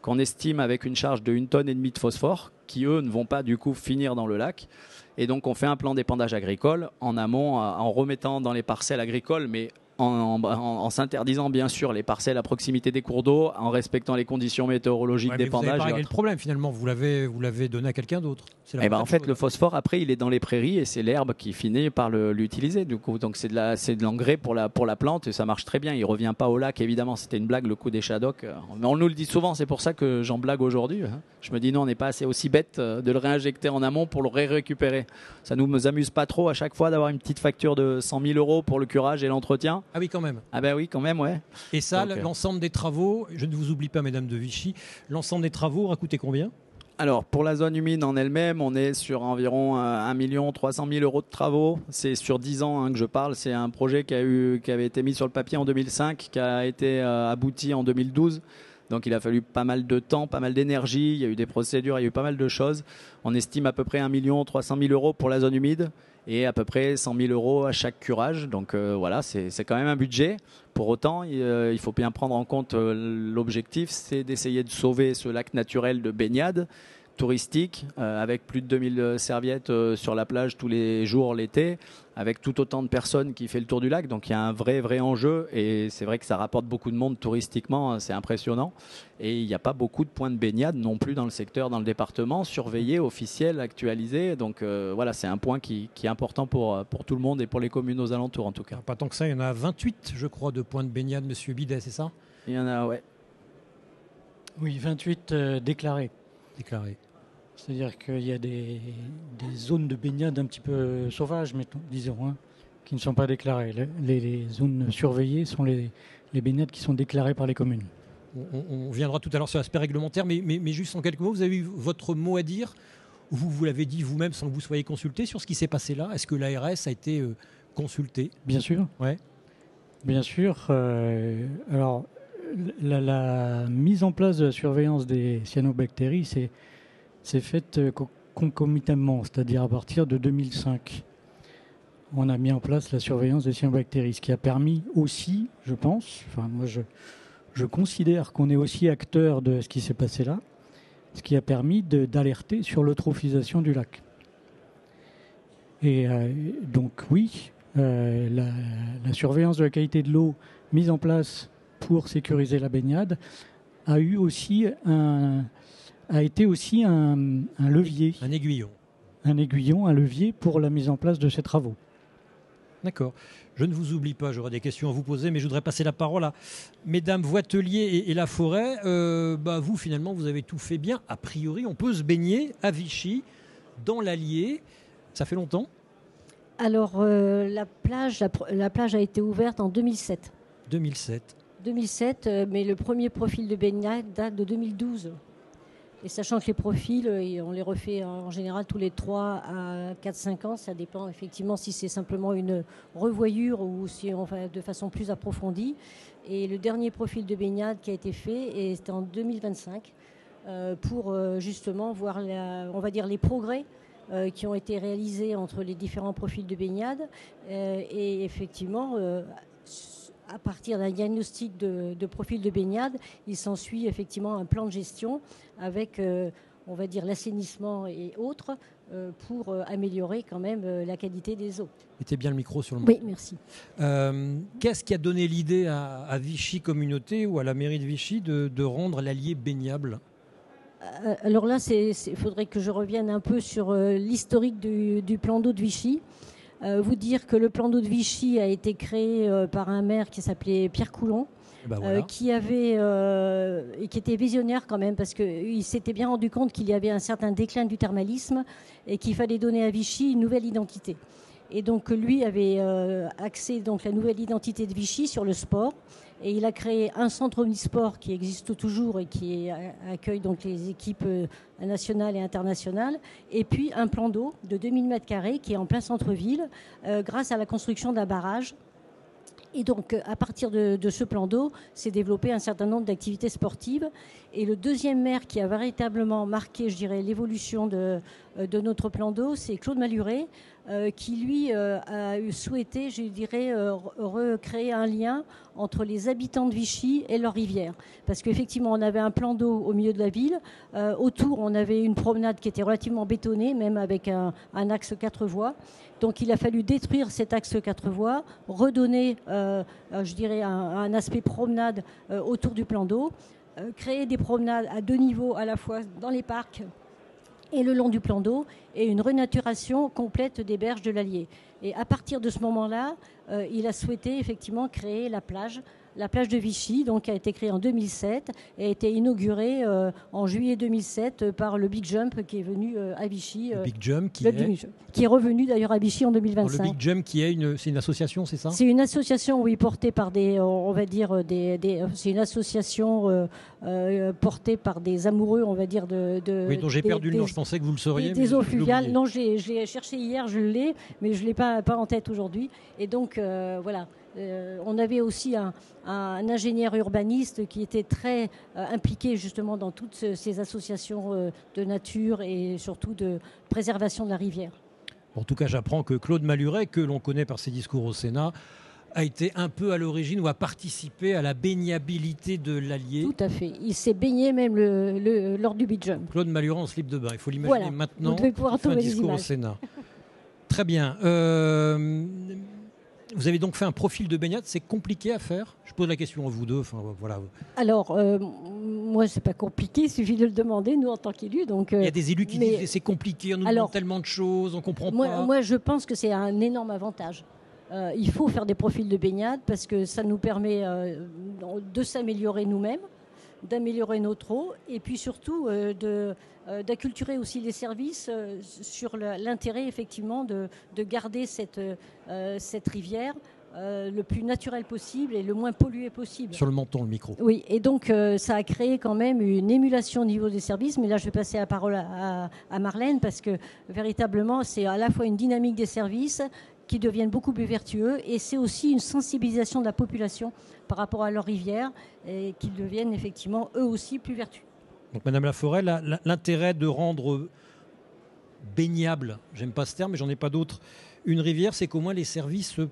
qu'on estime avec une charge de 1,5 tonne de phosphore, qui eux ne vont pas du coup finir dans le lac. Et donc on fait un plan d'épandage agricole en amont, en remettant dans les parcelles agricoles, mais en s'interdisant bien sûr les parcelles à proximité des cours d'eau, en respectant les conditions météorologiques d'épandage. Vous avez pas réglé le problème finalement, vous l'avez donné à quelqu'un d'autre. En fait, le phosphore après il est dans les prairies et c'est l'herbe qui finit par l'utiliser. Du coup, donc c'est de l'engrais pour la plante et ça marche très bien. Il revient pas au lac évidemment. C'était une blague le coup des shadocks. Mais on nous le dit souvent, c'est pour ça que j'en blague aujourd'hui. Je me dis non, on n'est pas aussi bête de le réinjecter en amont pour le récupérer. Ça nous amuse pas trop à chaque fois d'avoir une petite facture de 100 000 € pour le curage et l'entretien. Ah oui, quand même. Ah ben oui, quand même, ouais. Et ça, l'ensemble des travaux, je ne vous oublie pas, mesdames de Vichy, l'ensemble des travaux aura coûté combien ? Alors, pour la zone humide en elle-même, on est sur environ 1 300 000 € de travaux. C'est sur 10 ans que je parle. C'est un projet qui avait été mis sur le papier en 2005, qui a été abouti en 2012. Donc il a fallu pas mal de temps, pas mal d'énergie, il y a eu des procédures, il y a eu pas mal de choses. On estime à peu près 1 300 000 € pour la zone humide et à peu près 100 000 € à chaque curage. Donc voilà, c'est quand même un budget. Pour autant, il faut bien prendre en compte l'objectif, c'est d'essayer de sauver ce lac naturel de baignade touristique avec plus de 2000 serviettes sur la plage tous les jours l'été, avec tout autant de personnes qui fait le tour du lac. Donc il y a un vrai enjeu et c'est vrai que ça rapporte beaucoup de monde touristiquement, c'est impressionnant. Et il n'y a pas beaucoup de points de baignade non plus dans le secteur, dans le département, surveillés, officiels, actualisés. Donc voilà, c'est un point qui est important pour tout le monde et pour les communes aux alentours en tout cas. Pas tant que ça, il y en a 28 je crois de points de baignade, monsieur Bidet, c'est ça ? Il y en a, ouais. Oui, 28 déclarés. Déclarés. C'est-à-dire qu'il y a des zones de baignade un petit peu sauvages, disons, qui ne sont pas déclarées. Les zones surveillées sont les baignades qui sont déclarées par les communes. On viendra tout à l'heure sur l'aspect réglementaire, mais juste en quelques mots, vous avez eu votre mot à dire, vous l'avez dit vous-même sans que vous soyez consulté sur ce qui s'est passé là. Est-ce que l'ARS a été consulté ? Bien sûr. Ouais. Bien sûr. Alors, la mise en place de la surveillance des cyanobactéries, c'est fait concomitamment, c'est-à-dire à partir de 2005. On a mis en place la surveillance des cyanobactéries, ce qui a permis aussi, je pense, moi je considère qu'on est aussi acteur de ce qui s'est passé là, ce qui a permis d'alerter sur l'eutrophisation du lac. Et donc oui, la surveillance de la qualité de l'eau mise en place pour sécuriser la baignade a eu aussi a été aussi un levier. Un aiguillon. Un aiguillon, un levier pour la mise en place de ces travaux. D'accord. Je ne vous oublie pas, j'aurai des questions à vous poser, mais je voudrais passer la parole à mesdames Voitelier et Laforêt. Vous, finalement, vous avez tout fait bien. A priori, on peut se baigner à Vichy, dans l'Allier. Ça fait longtemps ? Alors, la plage a été ouverte en 2007. 2007, mais le premier profil de baignade date de 2012. Et sachant que les profils, on les refait en général tous les 3 à 4-5 ans, ça dépend effectivement si c'est simplement une revoyure ou si on va de façon plus approfondie. Et le dernier profil de baignade qui a été fait est en 2025 pour justement voir les progrès qui ont été réalisés entre les différents profils de baignade. Et effectivement, à partir d'un diagnostic de profil de baignade, il s'ensuit effectivement un plan de gestion avec, l'assainissement et autres pour améliorer quand même la qualité des eaux. Mettez bien le micro sur le micro. Oui, merci. Qu'est-ce qui a donné l'idée à Vichy Communauté ou à la mairie de Vichy de rendre l'Allier baignable ? Alors là, il faudrait que je revienne un peu sur l'historique du plan d'eau de Vichy. Vous dire que le plan d'eau de Vichy a été créé par un maire qui s'appelait Pierre Coulon, qui était visionnaire quand même, parce qu'il s'était bien rendu compte qu'il y avait un certain déclin du thermalisme et qu'il fallait donner à Vichy une nouvelle identité. Et donc lui avait axé donc la nouvelle identité de Vichy sur le sport. Et il a créé un centre omnisport qui existe toujours et qui accueille donc les équipes nationales et internationales. Et puis un plan d'eau de 2000 m² qui est en plein centre-ville grâce à la construction d'un barrage. Et donc, à partir de ce plan d'eau, s'est développé un certain nombre d'activités sportives. Et le deuxième maire qui a véritablement marqué, je dirais, l'évolution de notre plan d'eau, c'est Claude Maluret, qui, lui, a souhaité, je dirais, recréer un lien entre les habitants de Vichy et leur rivière. Parce qu'effectivement, on avait un plan d'eau au milieu de la ville. Autour, on avait une promenade qui était relativement bétonnée, même avec un axe 4 voies. Donc, il a fallu détruire cet axe 4 voies, redonner, je dirais, un aspect promenade autour du plan d'eau, créer des promenades à 2 niveaux, à la fois dans les parcs et le long du plan d'eau, et une renaturation complète des berges de l'Allier. Et à partir de ce moment-là, il a souhaité effectivement créer la plage de Vichy, donc qui a été créée en 2007 et a été inaugurée en juillet 2007 par le Big Jump qui est venu à Vichy. Le Big Jump qui est revenu d'ailleurs à Vichy en 2025. Le Big Jump c'est une association, c'est ça ? C'est une association, oui, portée par c'est une association portée par des amoureux, on va dire, oui, dont j'ai perdu le nom, je pensais que vous le sauriez. Des eaux fluviales. Non, j'ai cherché hier, je l'ai, mais je ne l'ai pas en tête aujourd'hui. Et donc, voilà. On avait aussi un ingénieur urbaniste qui était très impliqué justement dans toutes ces associations de nature et surtout de préservation de la rivière. En tout cas, j'apprends que Claude Maluret, que l'on connaît par ses discours au Sénat, a été un peu à l'origine ou a participé à la baignabilité de l'Allier. Tout à fait. Il s'est baigné même lors du Big Jump. Claude Maluret en slip de bain. Il faut l'imaginer maintenant. Vous devez pouvoir trouver les images. Au Sénat. Très bien. Vous avez donc fait un profil de baignade, c'est compliqué à faire ? Je pose la question à vous deux. Enfin, voilà. Alors, moi, c'est pas compliqué, il suffit de le demander, nous, en tant qu'élus. Il y a des élus qui disent que c'est compliqué, on nous demande tellement de choses, on ne comprend pas. Moi, je pense que c'est un énorme avantage. Il faut faire des profils de baignade parce que ça nous permet de s'améliorer nous-mêmes, d'améliorer notre eau et puis surtout d'acculturer aussi les services sur l'intérêt effectivement de garder cette rivière le plus naturel possible et le moins pollué possible. Sur le menton, le micro. Oui, et donc ça a créé quand même une émulation au niveau des services, mais là je vais passer la parole à Marlène parce que véritablement c'est à la fois une dynamique des services qui deviennent beaucoup plus vertueux et c'est aussi une sensibilisation de la population par rapport à leur rivière et qu'ils deviennent effectivement eux aussi plus vertueux. Donc Madame Laforêt, l'intérêt de rendre baignable, j'aime pas ce terme mais j'en ai pas d'autre, une rivière, c'est qu'au moins les services se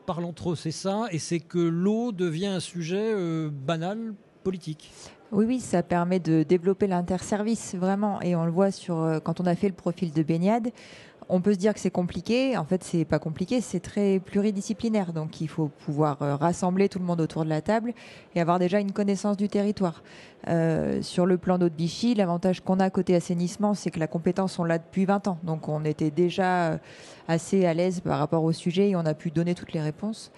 parlent entre eux, c'est ça, et c'est que l'eau devient un sujet banal, politique. Oui, ça permet de développer l'interservice vraiment, et on le voit quand on a fait le profil de baignade. on peut se dire que c'est compliqué. En fait, c'est pas compliqué, c'est très pluridisciplinaire. Donc, il faut pouvoir rassembler tout le monde autour de la table et avoir déjà une connaissance du territoire. Sur le plan d'eau de Vichy, l'avantage qu'on a côté assainissement, c'est que la compétence, on l'a depuis 20 ans. Donc, on était déjà assez à l'aise par rapport au sujet et on a pu donner toutes les réponses.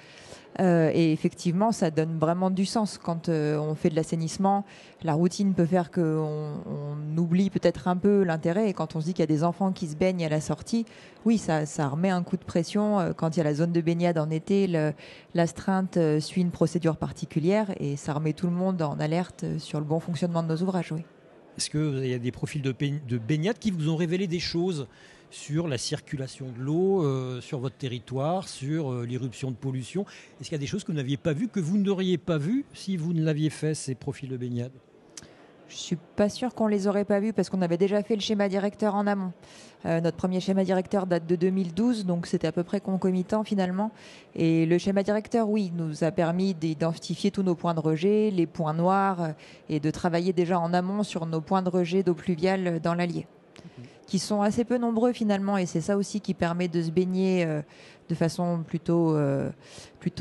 Et effectivement, ça donne vraiment du sens. Quand on fait de l'assainissement, la routine peut faire qu'on oublie peut-être un peu l'intérêt. Et quand on se dit qu'il y a des enfants qui se baignent à la sortie, oui, ça remet un coup de pression. Quand il y a la zone de baignade en été, l'astreinte suit une procédure particulière et ça remet tout le monde en alerte sur le bon fonctionnement de nos ouvrages. Oui. Est-ce qu'il y a des profils de baignade qui vous ont révélé des choses sur la circulation de l'eau, sur votre territoire, sur l'irruption de pollution? Est-ce qu'il y a des choses que vous n'aviez pas vues, que vous n'auriez pas vues si vous ne l'aviez fait, ces profils de baignade? Je ne suis pas sûre qu'on les aurait pas vus parce qu'on avait déjà fait le schéma directeur en amont. Notre premier schéma directeur date de 2012, donc c'était à peu près concomitant finalement. Et le schéma directeur, oui, nous a permis d'identifier tous nos points de rejet, les points noirs, et de travailler déjà en amont sur nos points de rejet d'eau pluviale dans l'Allier, qui sont assez peu nombreux finalement, et c'est ça aussi qui permet de se baigner de façon plutôt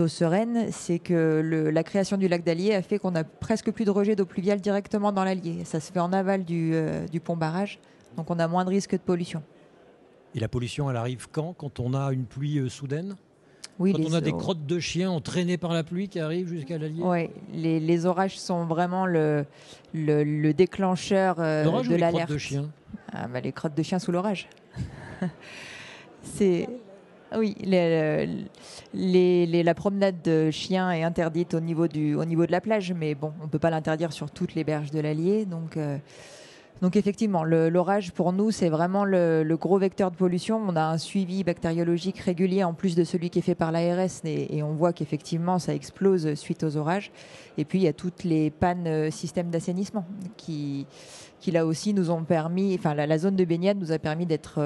sereine. C'est que la création du lac d'Allier a fait qu'on a presque plus de rejet d'eau pluviale directement dans l'Allier. Ça se fait en aval du pont barrage, donc on a moins de risques de pollution. Et la pollution, elle arrive quand on a une pluie soudaine? Oui, quand on a des crottes de chiens entraînées par la pluie qui arrivent jusqu'à l'Allier? Oui, les orages sont vraiment le déclencheur de l'alerte. Les crottes de chiens? Les crottes de chiens sous l'orage. Oui, la promenade de chiens est interdite au niveau de la plage, mais bon, on ne peut pas l'interdire sur toutes les berges de l'Allier. Donc effectivement, l'orage pour nous, c'est vraiment le gros vecteur de pollution. On a un suivi bactériologique régulier en plus de celui qui est fait par l'ARS et on voit qu'effectivement, ça explose suite aux orages. Et puis, il y a toutes les pannes système d'assainissement qui là aussi nous ont permis, enfin la zone de baignade nous a permis d'être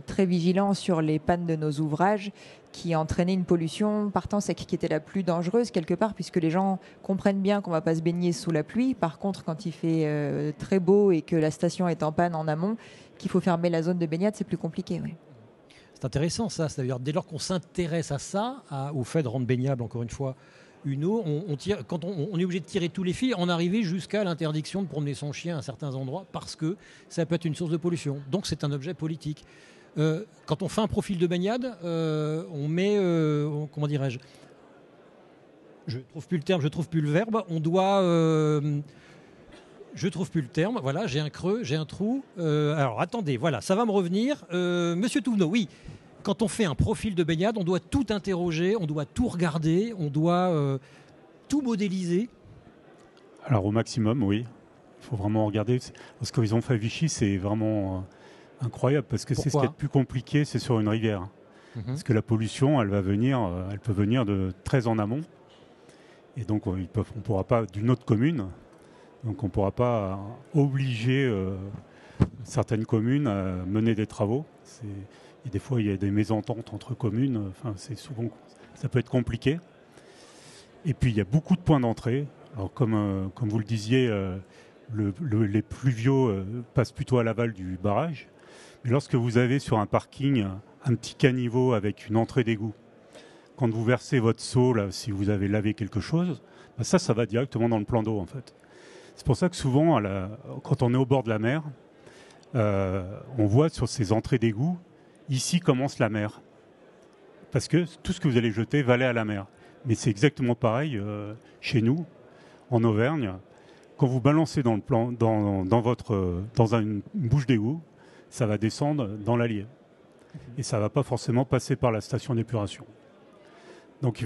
très vigilants sur les pannes de nos ouvrages qui entraînaient une pollution par temps sec qui était la plus dangereuse quelque part, puisque les gens comprennent bien qu'on ne va pas se baigner sous la pluie. Par contre, quand il fait très beau et que la station est en panne en amont, qu'il faut fermer la zone de baignade, c'est plus compliqué. Oui. C'est intéressant ça, c'est-à-dire dès lors qu'on s'intéresse à ça, au fait de rendre baignable encore une fois une eau, quand on est obligé de tirer tous les fils, en arriver jusqu'à l'interdiction de promener son chien à certains endroits parce que ça peut être une source de pollution. Donc c'est un objet politique. Quand on fait un profil de baignade, on met, comment dirais-je, je trouve plus le terme, je trouve plus le verbe, on doit, je trouve plus le terme, voilà, j'ai un creux, j'ai un trou. Alors attendez, voilà, ça va me revenir. Monsieur Touvenot, oui. Quand on fait un profil de baignade, on doit tout interroger, on doit tout regarder, on doit tout modéliser. Alors au maximum, oui. Il faut vraiment regarder. Ce qu'ils ont fait à Vichy, c'est vraiment incroyable parce que c'est ce qui est le plus compliqué, c'est sur une rivière. Parce que la pollution, elle peut venir de très en amont. Et donc on ne pourra pas, d'une autre commune, donc on ne pourra pas obliger certaines communes à mener des travaux. Et des fois, il y a des mésententes entre communes. Enfin, ça peut être compliqué. Et puis, il y a beaucoup de points d'entrée. Alors, comme vous le disiez, les pluviaux passent plutôt à l'aval du barrage. Mais lorsque vous avez sur un parking un petit caniveau avec une entrée d'égout, quand vous versez votre seau, là, si vous avez lavé quelque chose, ça va directement dans le plan d'eau, en fait. C'est pour ça que souvent, quand on est au bord de la mer, on voit sur ces entrées d'égout, ici commence la mer. Parce que tout ce que vous allez jeter va aller à la mer. Mais c'est exactement pareil chez nous, en Auvergne. Quand vous balancez dans une bouche d'égout, ça va descendre dans l'Allier. Et ça ne va pas forcément passer par la station d'épuration. Donc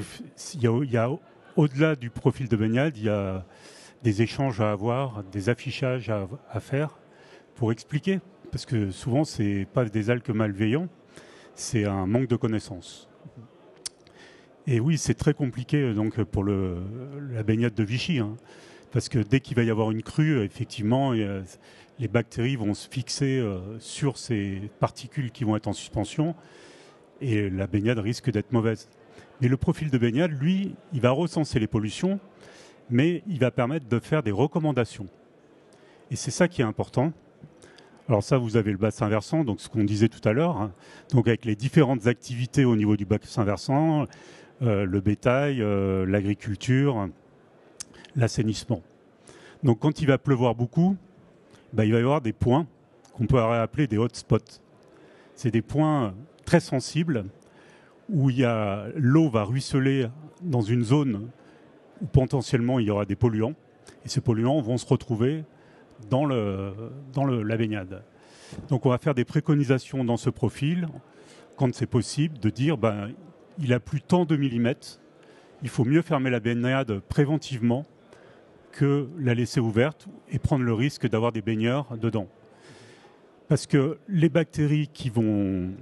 il y a au-delà du profil de baignade, il y a des échanges à avoir, des affichages à faire pour expliquer. Parce que souvent, ce n'est pas des algues malveillants, c'est un manque de connaissances. Et oui, c'est très compliqué donc, pour la baignade de Vichy. Parce que dès qu'il va y avoir une crue, effectivement, les bactéries vont se fixer sur ces particules qui vont être en suspension et la baignade risque d'être mauvaise. Mais le profil de baignade, lui, il va recenser les pollutions, mais il va permettre de faire des recommandations. Et c'est ça qui est important. Alors ça, vous avez le bassin versant, donc ce qu'on disait tout à l'heure, hein, donc avec les différentes activités au niveau du bassin versant, le bétail, l'agriculture, l'assainissement. Donc quand il va pleuvoir beaucoup, il va y avoir des points qu'on peut appeler des hotspots. C'est des points très sensibles où l'eau va ruisseler dans une zone où potentiellement il y aura des polluants. Et ces polluants vont se retrouver dans la baignade. Donc on va faire des préconisations dans ce profil, quand c'est possible, de dire il a plu tant de millimètres, il faut mieux fermer la baignade préventivement que la laisser ouverte et prendre le risque d'avoir des baigneurs dedans. Parce que les bactéries qui vont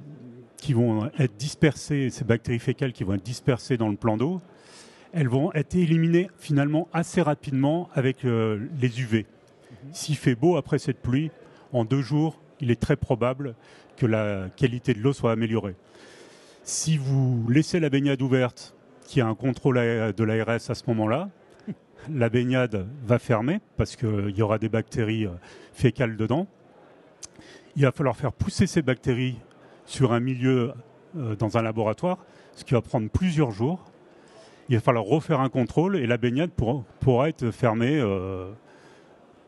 être dispersées, ces bactéries fécales qui vont être dispersées dans le plan d'eau, elles vont être éliminées finalement assez rapidement avec les UV. S'il fait beau après cette pluie, en 2 jours, il est très probable que la qualité de l'eau soit améliorée. Si vous laissez la baignade ouverte, qu'il y a un contrôle de l'ARS à ce moment-là, la baignade va fermer parce qu'il y aura des bactéries fécales dedans. Il va falloir faire pousser ces bactéries sur un milieu dans un laboratoire, ce qui va prendre plusieurs jours. Il va falloir refaire un contrôle et la baignade pourra être fermée, je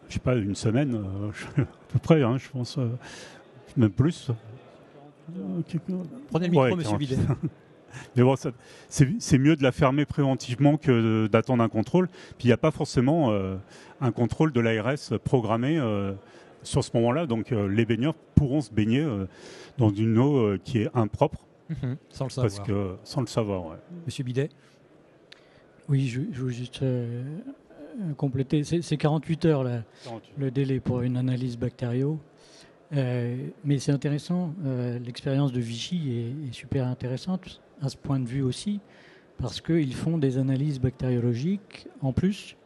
ne sais pas, 1 semaine, à peu près, hein, je pense, même plus. Prenez le micro, monsieur Bidet. Mais bon, c'est mieux de la fermer préventivement que d'attendre un contrôle. Puis il n'y a pas forcément un contrôle de l'ARS programmé sur ce moment-là. Donc les baigneurs pourront se baigner dans une eau qui est impropre. Sans le savoir. Sans le savoir, ouais. Monsieur Bidet. Oui, je veux juste compléter. C'est 48 heures là, 48. Le délai pour une analyse bactério. Mais c'est intéressant. L'expérience de Vichy est super intéressante à ce point de vue aussi, parce qu'ils font des analyses bactériologiques en plus,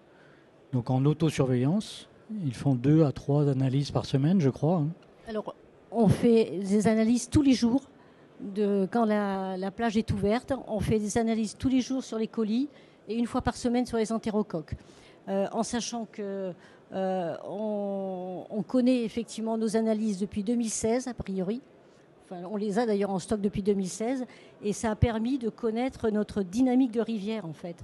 donc en autosurveillance. Ils font 2 à 3 analyses par semaine, je crois. Alors, on fait des analyses tous les jours. Quand la plage est ouverte, on fait des analyses tous les jours sur les colis et 1 fois par semaine sur les entérocoques. En sachant que on connaît effectivement nos analyses depuis 2016, a priori. Enfin, on les a d'ailleurs en stock depuis 2016. Et ça a permis de connaître notre dynamique de rivière, en fait.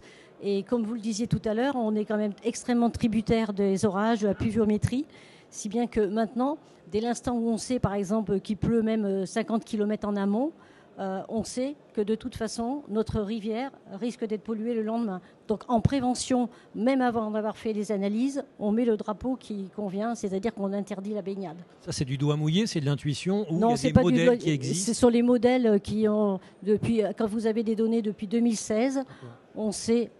Et comme vous le disiez tout à l'heure, on est quand même extrêmement tributaire des orages, de la pluviométrie. Si bien que maintenant, dès l'instant où on sait, par exemple, qu'il pleut même 50 km en amont, on sait que de toute façon, notre rivière risque d'être polluée le lendemain. Donc en prévention, même avant d'avoir fait les analyses, on met le drapeau qui convient, c'est-à-dire qu'on interdit la baignade. Ça, c'est du doigt mouillé, c'est de l'intuition, ou il y a des modèles qui existent? Ce sont les modèles qui ont, quand vous avez des données depuis 2016, on sait,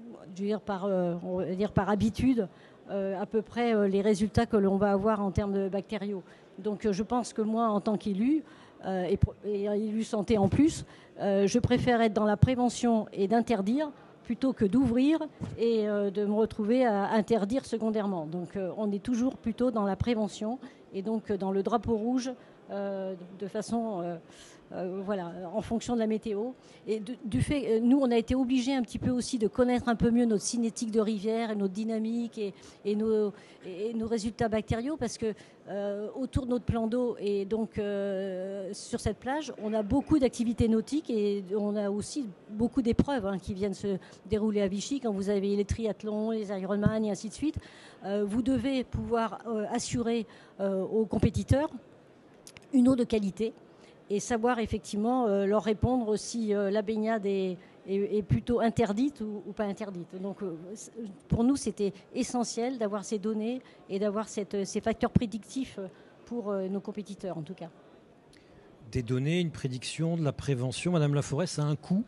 on va dire par habitude, à peu près les résultats que l'on va avoir en termes de bactériaux. Donc je pense que moi, en tant qu'élu, et élu santé en plus, je préfère être dans la prévention et d'interdire plutôt que d'ouvrir et de me retrouver à interdire secondairement. Donc on est toujours plutôt dans la prévention et donc dans le drapeau rouge de façon en fonction de la météo. Et du fait, nous, on a été obligés un petit peu aussi de connaître un peu mieux notre cinétique de rivière et notre dynamique et nos résultats bactériaux, parce que autour de notre plan d'eau et donc sur cette plage, on a beaucoup d'activités nautiques et on a aussi beaucoup d'épreuves qui viennent se dérouler à Vichy. Quand vous avez les triathlons, les Ironman et ainsi de suite, vous devez pouvoir assurer aux compétiteurs une eau de qualité et savoir effectivement leur répondre si la baignade est plutôt interdite ou pas interdite. Donc pour nous, c'était essentiel d'avoir ces données et d'avoir ces facteurs prédictifs pour nos compétiteurs en tout cas. Des données, une prédiction, de la prévention. Madame Laforêt, ça a un coût,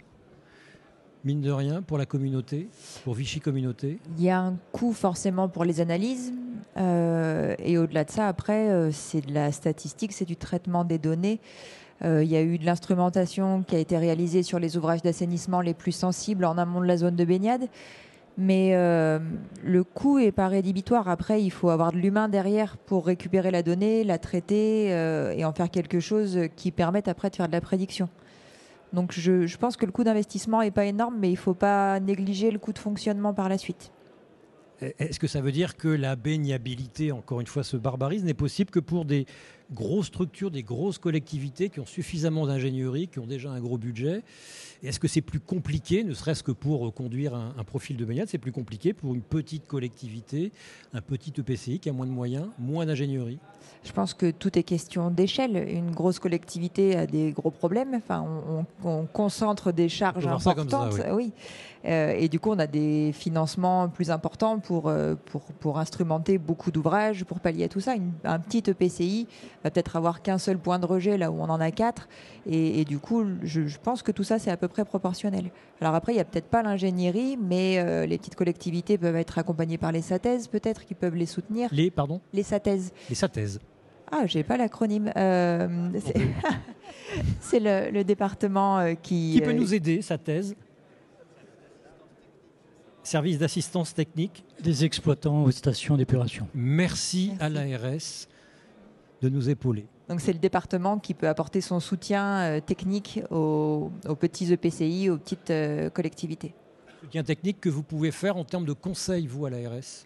mine de rien, pour la communauté, pour Vichy Communauté? Il y a un coût forcément pour les analyses. Et au-delà de ça, après, c'est de la statistique, c'est du traitement des données. Il y a eu de l'instrumentation qui a été réalisée sur les ouvrages d'assainissement les plus sensibles en amont de la zone de baignade. Mais le coût n'est pas rédhibitoire. Après, il faut avoir de l'humain derrière pour récupérer la donnée, la traiter et en faire quelque chose qui permette après de faire de la prédiction. Donc je pense que le coût d'investissement n'est pas énorme, mais il ne faut pas négliger le coût de fonctionnement par la suite. Est-ce que ça veut dire que la baignabilité, encore une fois, se barbarise, n'est possible que pour des grosses structures, des grosses collectivités qui ont suffisamment d'ingénierie, qui ont déjà un gros budget? Et est-ce que c'est plus compliqué, ne serait-ce que pour conduire un profil de baignade, c'est plus compliqué pour une petite collectivité, un petit EPCI qui a moins de moyens, moins d'ingénierie? Je pense que tout est question d'échelle. Une grosse collectivité a des gros problèmes. Enfin, on concentre des charges importantes. Ça, oui. Et du coup, on a des financements plus importants pour instrumenter beaucoup d'ouvrages, pour pallier à tout ça. Un petit EPCI va peut-être avoir qu'un seul point de rejet là où on en a 4. Et du coup, je pense que tout ça, c'est à peu près proportionnel. Alors après, il n'y a peut-être pas l'ingénierie, mais les petites collectivités peuvent être accompagnées par les SATES, peut-être, qui peuvent les soutenir. Les SATES. Les SATES. Ah, j'ai pas l'acronyme. C'est le département qui... Qui peut nous aider, SATES? Service d'assistance technique des exploitants aux stations d'épuration. Merci à l'ARS de nous épauler. Donc c'est le département qui peut apporter son soutien technique aux petits EPCI, aux petites collectivités. Soutien technique que vous pouvez faire en termes de conseils, vous, à l'ARS?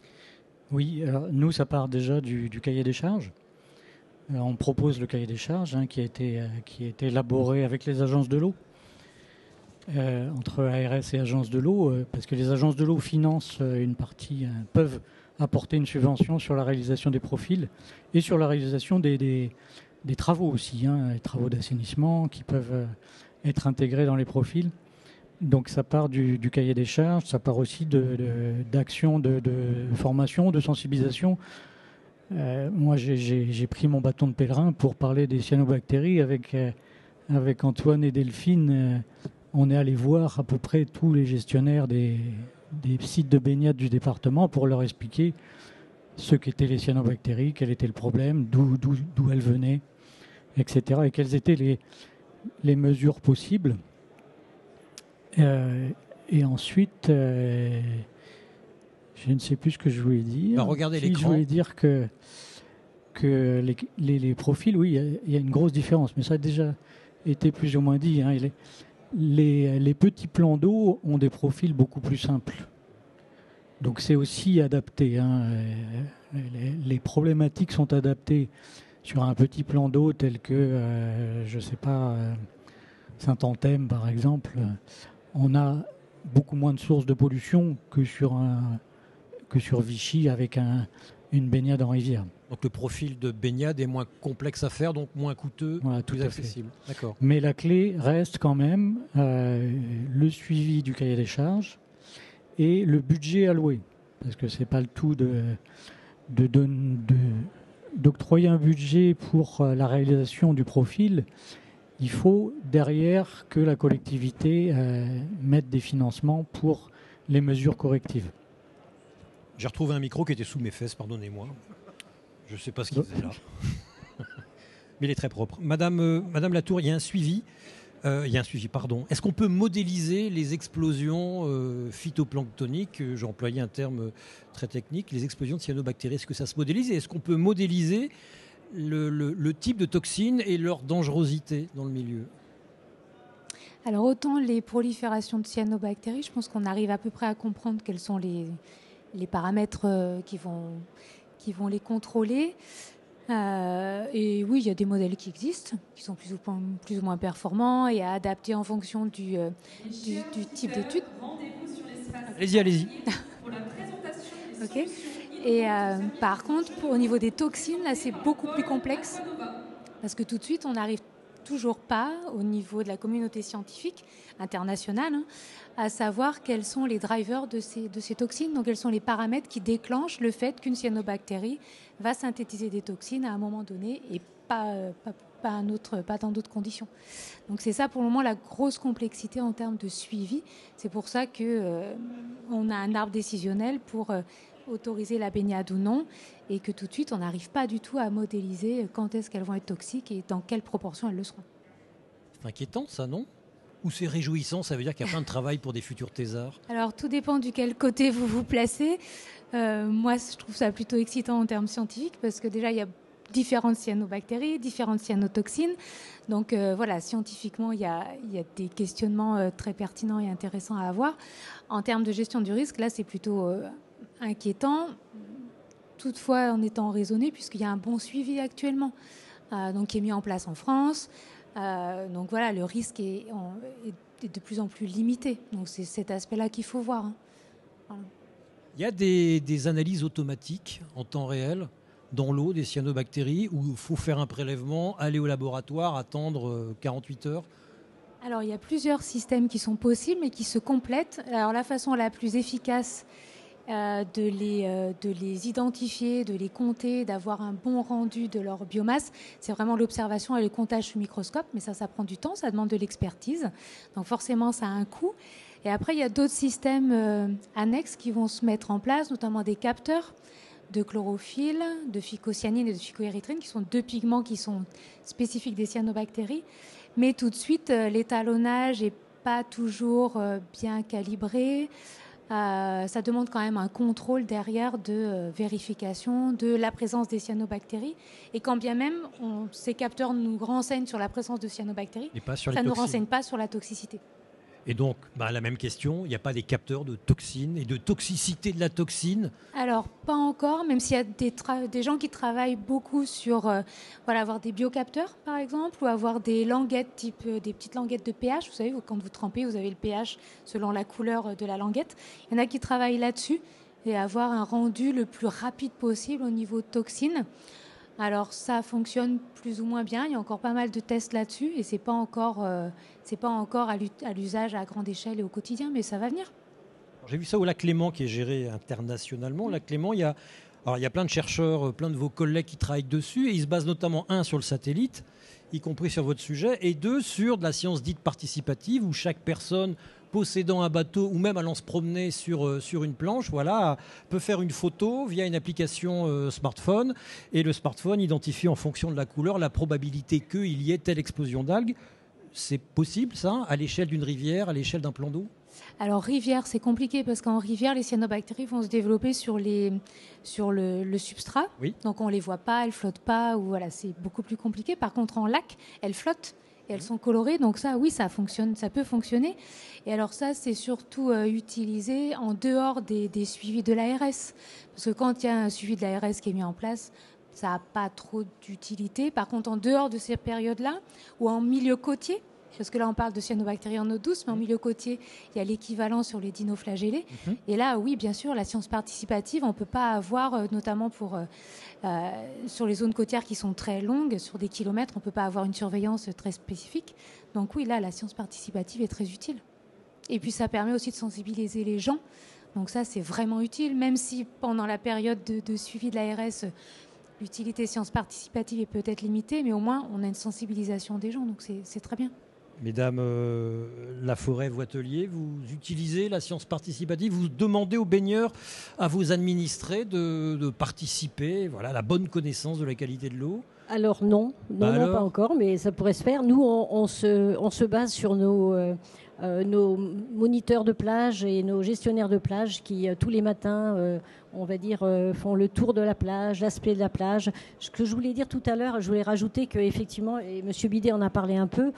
Oui, alors nous, ça part déjà du cahier des charges. On propose le cahier des charges qui a été élaboré avec les agences de l'eau, entre ARS et agences de l'eau, parce que les agences de l'eau financent une partie, peuvent apporter une subvention sur la réalisation des profils et sur la réalisation des travaux aussi, les travaux d'assainissement qui peuvent être intégrés dans les profils. Donc ça part du cahier des charges, ça part aussi d'actions de formation, de sensibilisation. Moi, j'ai pris mon bâton de pèlerin pour parler des cyanobactéries avec Antoine et Delphine. On est allé voir à peu près tous les gestionnaires des sites de baignade du département pour leur expliquer ce qu'étaient les cyanobactéries, quel était le problème, d'où elles venaient, etc. Et quelles étaient les mesures possibles. Et ensuite, je ne sais plus ce que je voulais dire. Regardez l'écran. Je voulais dire que les profils, oui, il y a une grosse différence, mais ça a déjà été plus ou moins dit. Les petits plans d'eau ont des profils beaucoup plus simples. Donc c'est aussi adapté. Les problématiques sont adaptées sur un petit plan d'eau tel que, je ne sais pas, Saint-Anthème par exemple. On a beaucoup moins de sources de pollution que sur Vichy avec une baignade en rivière. Donc le profil de baignade est moins complexe à faire, donc moins coûteux, voilà, plus accessible. D'accord. Mais la clé reste quand même le suivi du cahier des charges et le budget alloué. Parce que ce n'est pas le tout d'octroyer un budget pour la réalisation du profil. Il faut derrière que la collectivité mette des financements pour les mesures correctives. J'ai retrouvé un micro qui était sous mes fesses, pardonnez-moi. Je ne sais pas ce qu'il faisait là. Mais il est très propre. Madame Latour, il y a un suivi. Est-ce qu'on peut modéliser les explosions phytoplanctoniques? J'ai employé un terme très technique, les explosions de cyanobactéries. Est-ce que ça se modélise? Et est-ce qu'on peut modéliser le type de toxines et leur dangerosité dans le milieu? Alors autant les proliférations de cyanobactéries, je pense qu'on arrive à peu près à comprendre quels sont les paramètres qui vont les contrôler. Et oui, il y a des modèles qui existent, qui sont plus ou moins performants et à adapter en fonction du type d'étude. Allez-y. Pour la présentation des solutions. Et par contre, au niveau des toxines, là, c'est beaucoup plus complexe parce que tout de suite, on n'arrive toujours pas, au niveau de la communauté scientifique internationale, à savoir quels sont les drivers de ces toxines, donc quels sont les paramètres qui déclenchent le fait qu'une cyanobactérie va synthétiser des toxines à un moment donné et pas dans d'autres conditions. Donc c'est ça pour le moment la grosse complexité en termes de suivi. C'est pour ça qu'on a un arbre décisionnel pour autoriser la baignade ou non, et que tout de suite on n'arrive pas du tout à modéliser quand est-ce qu'elles vont être toxiques et dans quelle proportion elles le seront. C'est inquiétant ça, non? Ou c'est réjouissant, ça veut dire qu'il y a plein de travail pour des futurs thésards? Alors tout dépend du quel côté vous vous placez. Moi je trouve ça plutôt excitant en termes scientifiques parce que déjà il y a différentes cyanobactéries, différentes cyanotoxines. Donc voilà, scientifiquement, il y a des questionnements très pertinents et intéressants à avoir. En termes de gestion du risque, là, c'est plutôt inquiétant, toutefois en étant raisonné, puisqu'il y a un bon suivi actuellement, donc qui est mis en place en France. Donc voilà, le risque est de plus en plus limité. Donc c'est cet aspect-là qu'il faut voir. Voilà. Il y a des analyses automatiques en temps réel dans l'eau des cyanobactéries où il faut faire un prélèvement, aller au laboratoire, attendre 48 heures. Alors il y a plusieurs systèmes qui sont possibles mais qui se complètent. Alors la façon la plus efficace de les identifier, de les compter, d'avoir un bon rendu de leur biomasse, c'est vraiment l'observation et le comptage sous microscope, mais ça prend du temps, ça demande de l'expertise. Donc forcément, ça a un coût. Et après, il y a d'autres systèmes annexes qui vont se mettre en place, notamment des capteurs de chlorophylle, de phycocyanine et de phycoérythrine, qui sont 2 pigments qui sont spécifiques des cyanobactéries. Mais tout de suite, l'étalonnage n'est pas toujours bien calibré. Ça demande quand même un contrôle derrière de vérification de la présence des cyanobactéries. Et quand bien même ces capteurs nous renseignent sur la présence de cyanobactéries, ça ne nous renseigne pas sur la toxicité. Et donc, la même question, il n'y a pas des capteurs de toxines et de toxicité de la toxine? Alors, pas encore, même s'il y a des gens qui travaillent beaucoup sur avoir des biocapteurs, par exemple, ou avoir des languettes, type des petites languettes de pH. Vous savez, quand vous trempez, vous avez le pH selon la couleur de la languette. Il y en a qui travaillent là-dessus et avoir un rendu le plus rapide possible au niveau de toxines. Alors ça fonctionne plus ou moins bien, il y a encore pas mal de tests là-dessus et c'est pas encore à l'usage à grande échelle et au quotidien, mais ça va venir. J'ai vu ça au Lac Léman qui est géré internationalement. Au Lac Léman, il y a plein de chercheurs, plein de vos collègues qui travaillent dessus et ils se basent notamment, 1, sur le satellite, y compris sur votre sujet, et 2, sur de la science dite participative où chaque personne possédant un bateau ou même allant se promener sur une planche, peut faire une photo via une application smartphone et le smartphone identifie en fonction de la couleur la probabilité qu'il y ait telle explosion d'algues. C'est possible ça, à l'échelle d'une rivière, à l'échelle d'un plan d'eau? Alors rivière, c'est compliqué parce qu'en rivière, les cyanobactéries vont se développer sur le substrat. Oui. Donc on ne les voit pas, elles ne flottent pas, c'est beaucoup plus compliqué. Par contre, en lac, elles flottent. Et elles sont colorées, donc ça, oui, ça fonctionne, ça peut fonctionner. Et alors ça, c'est surtout utilisé en dehors des suivis de l'ARS. Parce que quand il y a un suivi de l'ARS qui est mis en place, ça n'a pas trop d'utilité. Par contre, en dehors de ces périodes-là, ou en milieu côtier, parce que là, on parle de cyanobactéries en eau douce, mais en milieu côtier, il y a l'équivalent sur les dinoflagellés. Et là, oui, bien sûr, la science participative, on ne peut pas avoir, notamment sur les zones côtières qui sont très longues, sur des kilomètres, on ne peut pas avoir une surveillance très spécifique. Donc oui, là, la science participative est très utile. Et puis, ça permet aussi de sensibiliser les gens. Donc ça, c'est vraiment utile, même si pendant la période de suivi de l'ARS, l'utilité science participative est peut-être limitée, mais au moins, on a une sensibilisation des gens, donc c'est très bien. Mesdames Laforêt, Voitelier, vous utilisez la science participative, vous demandez aux baigneurs, à vos administrés de participer, à la bonne connaissance de la qualité de l'eau? Alors non, pas encore, mais ça pourrait se faire. Nous, on se base sur nos moniteurs de plage et nos gestionnaires de plage qui, tous les matins, font le tour de la plage, l'aspect de la plage. Ce que je voulais dire tout à l'heure, je voulais rajouter qu'effectivement, et M. Bidet en a parlé un peu,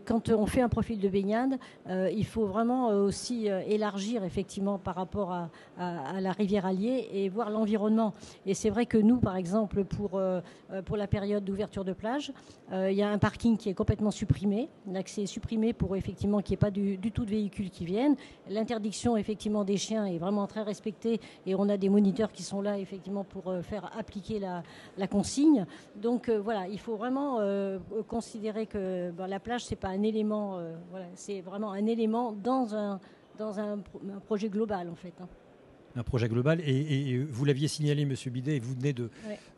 quand on fait un profil de baignade, il faut vraiment aussi élargir effectivement par rapport à la rivière Allier et voir l'environnement. Et c'est vrai que nous, par exemple, pour la période d'ouverture de plage, il y a un parking qui est complètement supprimé. L'accès est supprimé pour effectivement qu'il n'y ait pas du tout de véhicules qui viennent. L'interdiction effectivement des chiens est vraiment très respectée et on a des moniteurs qui sont là effectivement pour faire appliquer la consigne. Donc il faut vraiment considérer que la plage c'est pas un élément, c'est vraiment un élément dans un projet global en fait. Un projet global et vous l'aviez signalé, M. Bidet, et vous venez de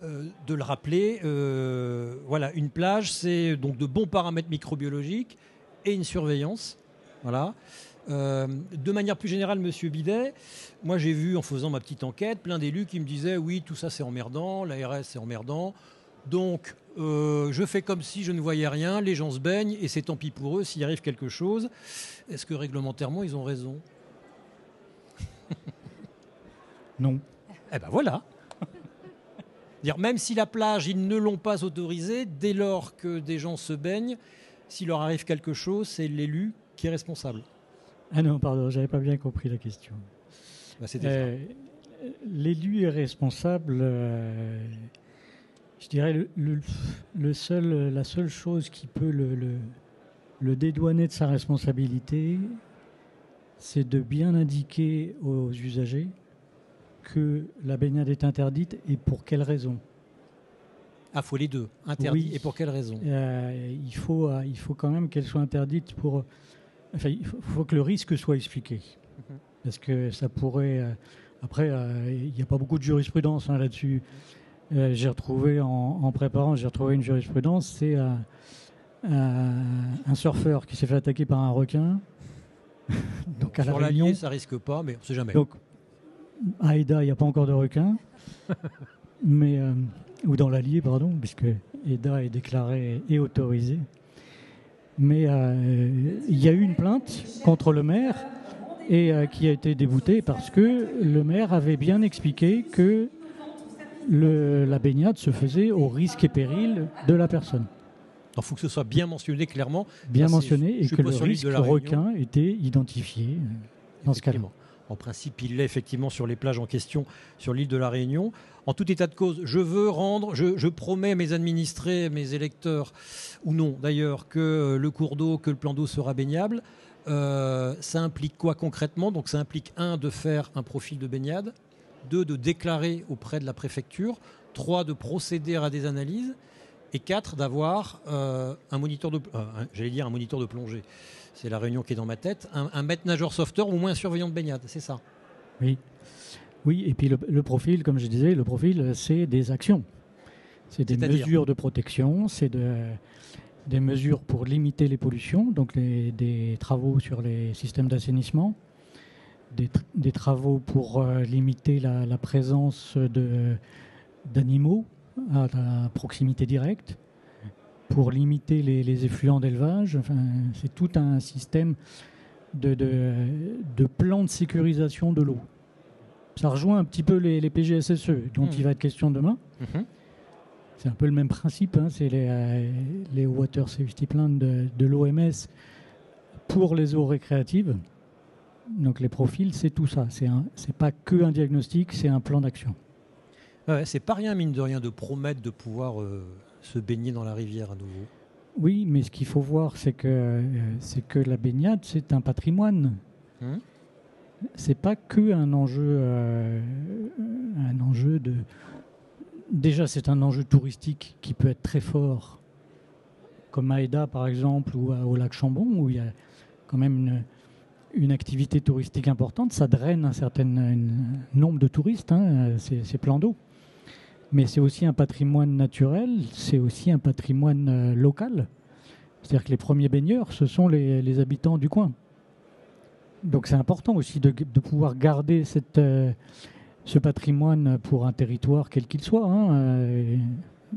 le rappeler. Une plage, c'est donc de bons paramètres microbiologiques et une surveillance. Voilà. De manière plus générale, M. Bidet, moi j'ai vu en faisant ma petite enquête plein d'élus qui me disaient oui, tout ça c'est emmerdant, l'ARS c'est emmerdant, donc je fais comme si je ne voyais rien, les gens se baignent et c'est tant pis pour eux s'il arrive quelque chose. Est-ce que réglementairement ils ont raison? Non. Eh ben voilà. Même si la plage, ils ne l'ont pas autorisée, dès lors que des gens se baignent, s'il leur arrive quelque chose, c'est l'élu qui est responsable. Ah non, pardon, j'avais pas bien compris la question. L'élu est responsable. Je dirais la seule chose qui peut le dédouaner de sa responsabilité, c'est de bien indiquer aux usagers que la baignade est interdite et pour quelles raisons. Ah, faut les deux, interdit, oui. Et pour quelles raisons? Il faut quand même qu'elle soit interdite pour... Enfin, il faut que le risque soit expliqué. Parce que ça pourrait... Après, il n'y a pas beaucoup de jurisprudence là-dessus. J'ai retrouvé, en préparant, une jurisprudence, c'est un surfeur qui s'est fait attaquer par un requin. Donc à sur La Réunion, l'Allier, ça risque pas, mais on ne sait jamais. Donc, à Eda, il n'y a pas encore de requin. Mais, ou dans l'Allier, pardon, puisque Eda est déclaré et autorisé. Mais il y a eu une plainte contre le maire et qui a été déboutée parce que le maire avait bien expliqué que la baignade se faisait au risque et péril de la personne. Il faut que ce soit bien mentionné clairement. Bien mentionné et que le risque requin était identifié dans ce cas-là. En principe, il l'est effectivement sur les plages en question sur l'île de la Réunion. En tout état de cause, je promets à mes administrés, à mes électeurs, ou non d'ailleurs, que le cours d'eau, que le plan d'eau sera baignable. Ça implique quoi concrètement? Donc ça implique 1, de faire un profil de baignade, 2, de déclarer auprès de la préfecture, 3, de procéder à des analyses, et 4, d'avoir un moniteur de plongée. C'est la Réunion qui est dans ma tête. Un maître nageur sauveteur ou au moins un surveillant de baignade, c'est ça? Oui. Oui, et puis le profil, comme je disais, c'est des actions. C'est des mesures de protection, c'est des mesures pour limiter les pollutions, donc des travaux sur les systèmes d'assainissement, des travaux pour limiter la présence d'animaux à la proximité directe, pour limiter les effluents d'élevage. Enfin, c'est tout un système de plan de sécurisation de l'eau. Ça rejoint un petit peu les PGSSE dont il va être question demain. C'est un peu le même principe, hein. C'est les Water Safety Plans de l'OMS pour les eaux récréatives. Donc les profils, c'est tout ça. C'est pas que un diagnostic, c'est un plan d'action. Ouais, c'est pas rien, mine de rien, de promettre de pouvoir se baigner dans la rivière à nouveau. Oui, mais ce qu'il faut voir, c'est que la baignade, c'est un patrimoine. C'est pas que un enjeu de... Déjà, c'est un enjeu touristique qui peut être très fort, comme à Eda, par exemple, ou au lac Chambon, où il y a quand même une activité touristique importante. Ça draine un certain nombre de touristes, ces plans d'eau. Mais c'est aussi un patrimoine naturel, c'est aussi un patrimoine local. C'est-à-dire que les premiers baigneurs, ce sont les habitants du coin. Donc c'est important aussi de pouvoir garder ce patrimoine pour un territoire quel qu'il soit.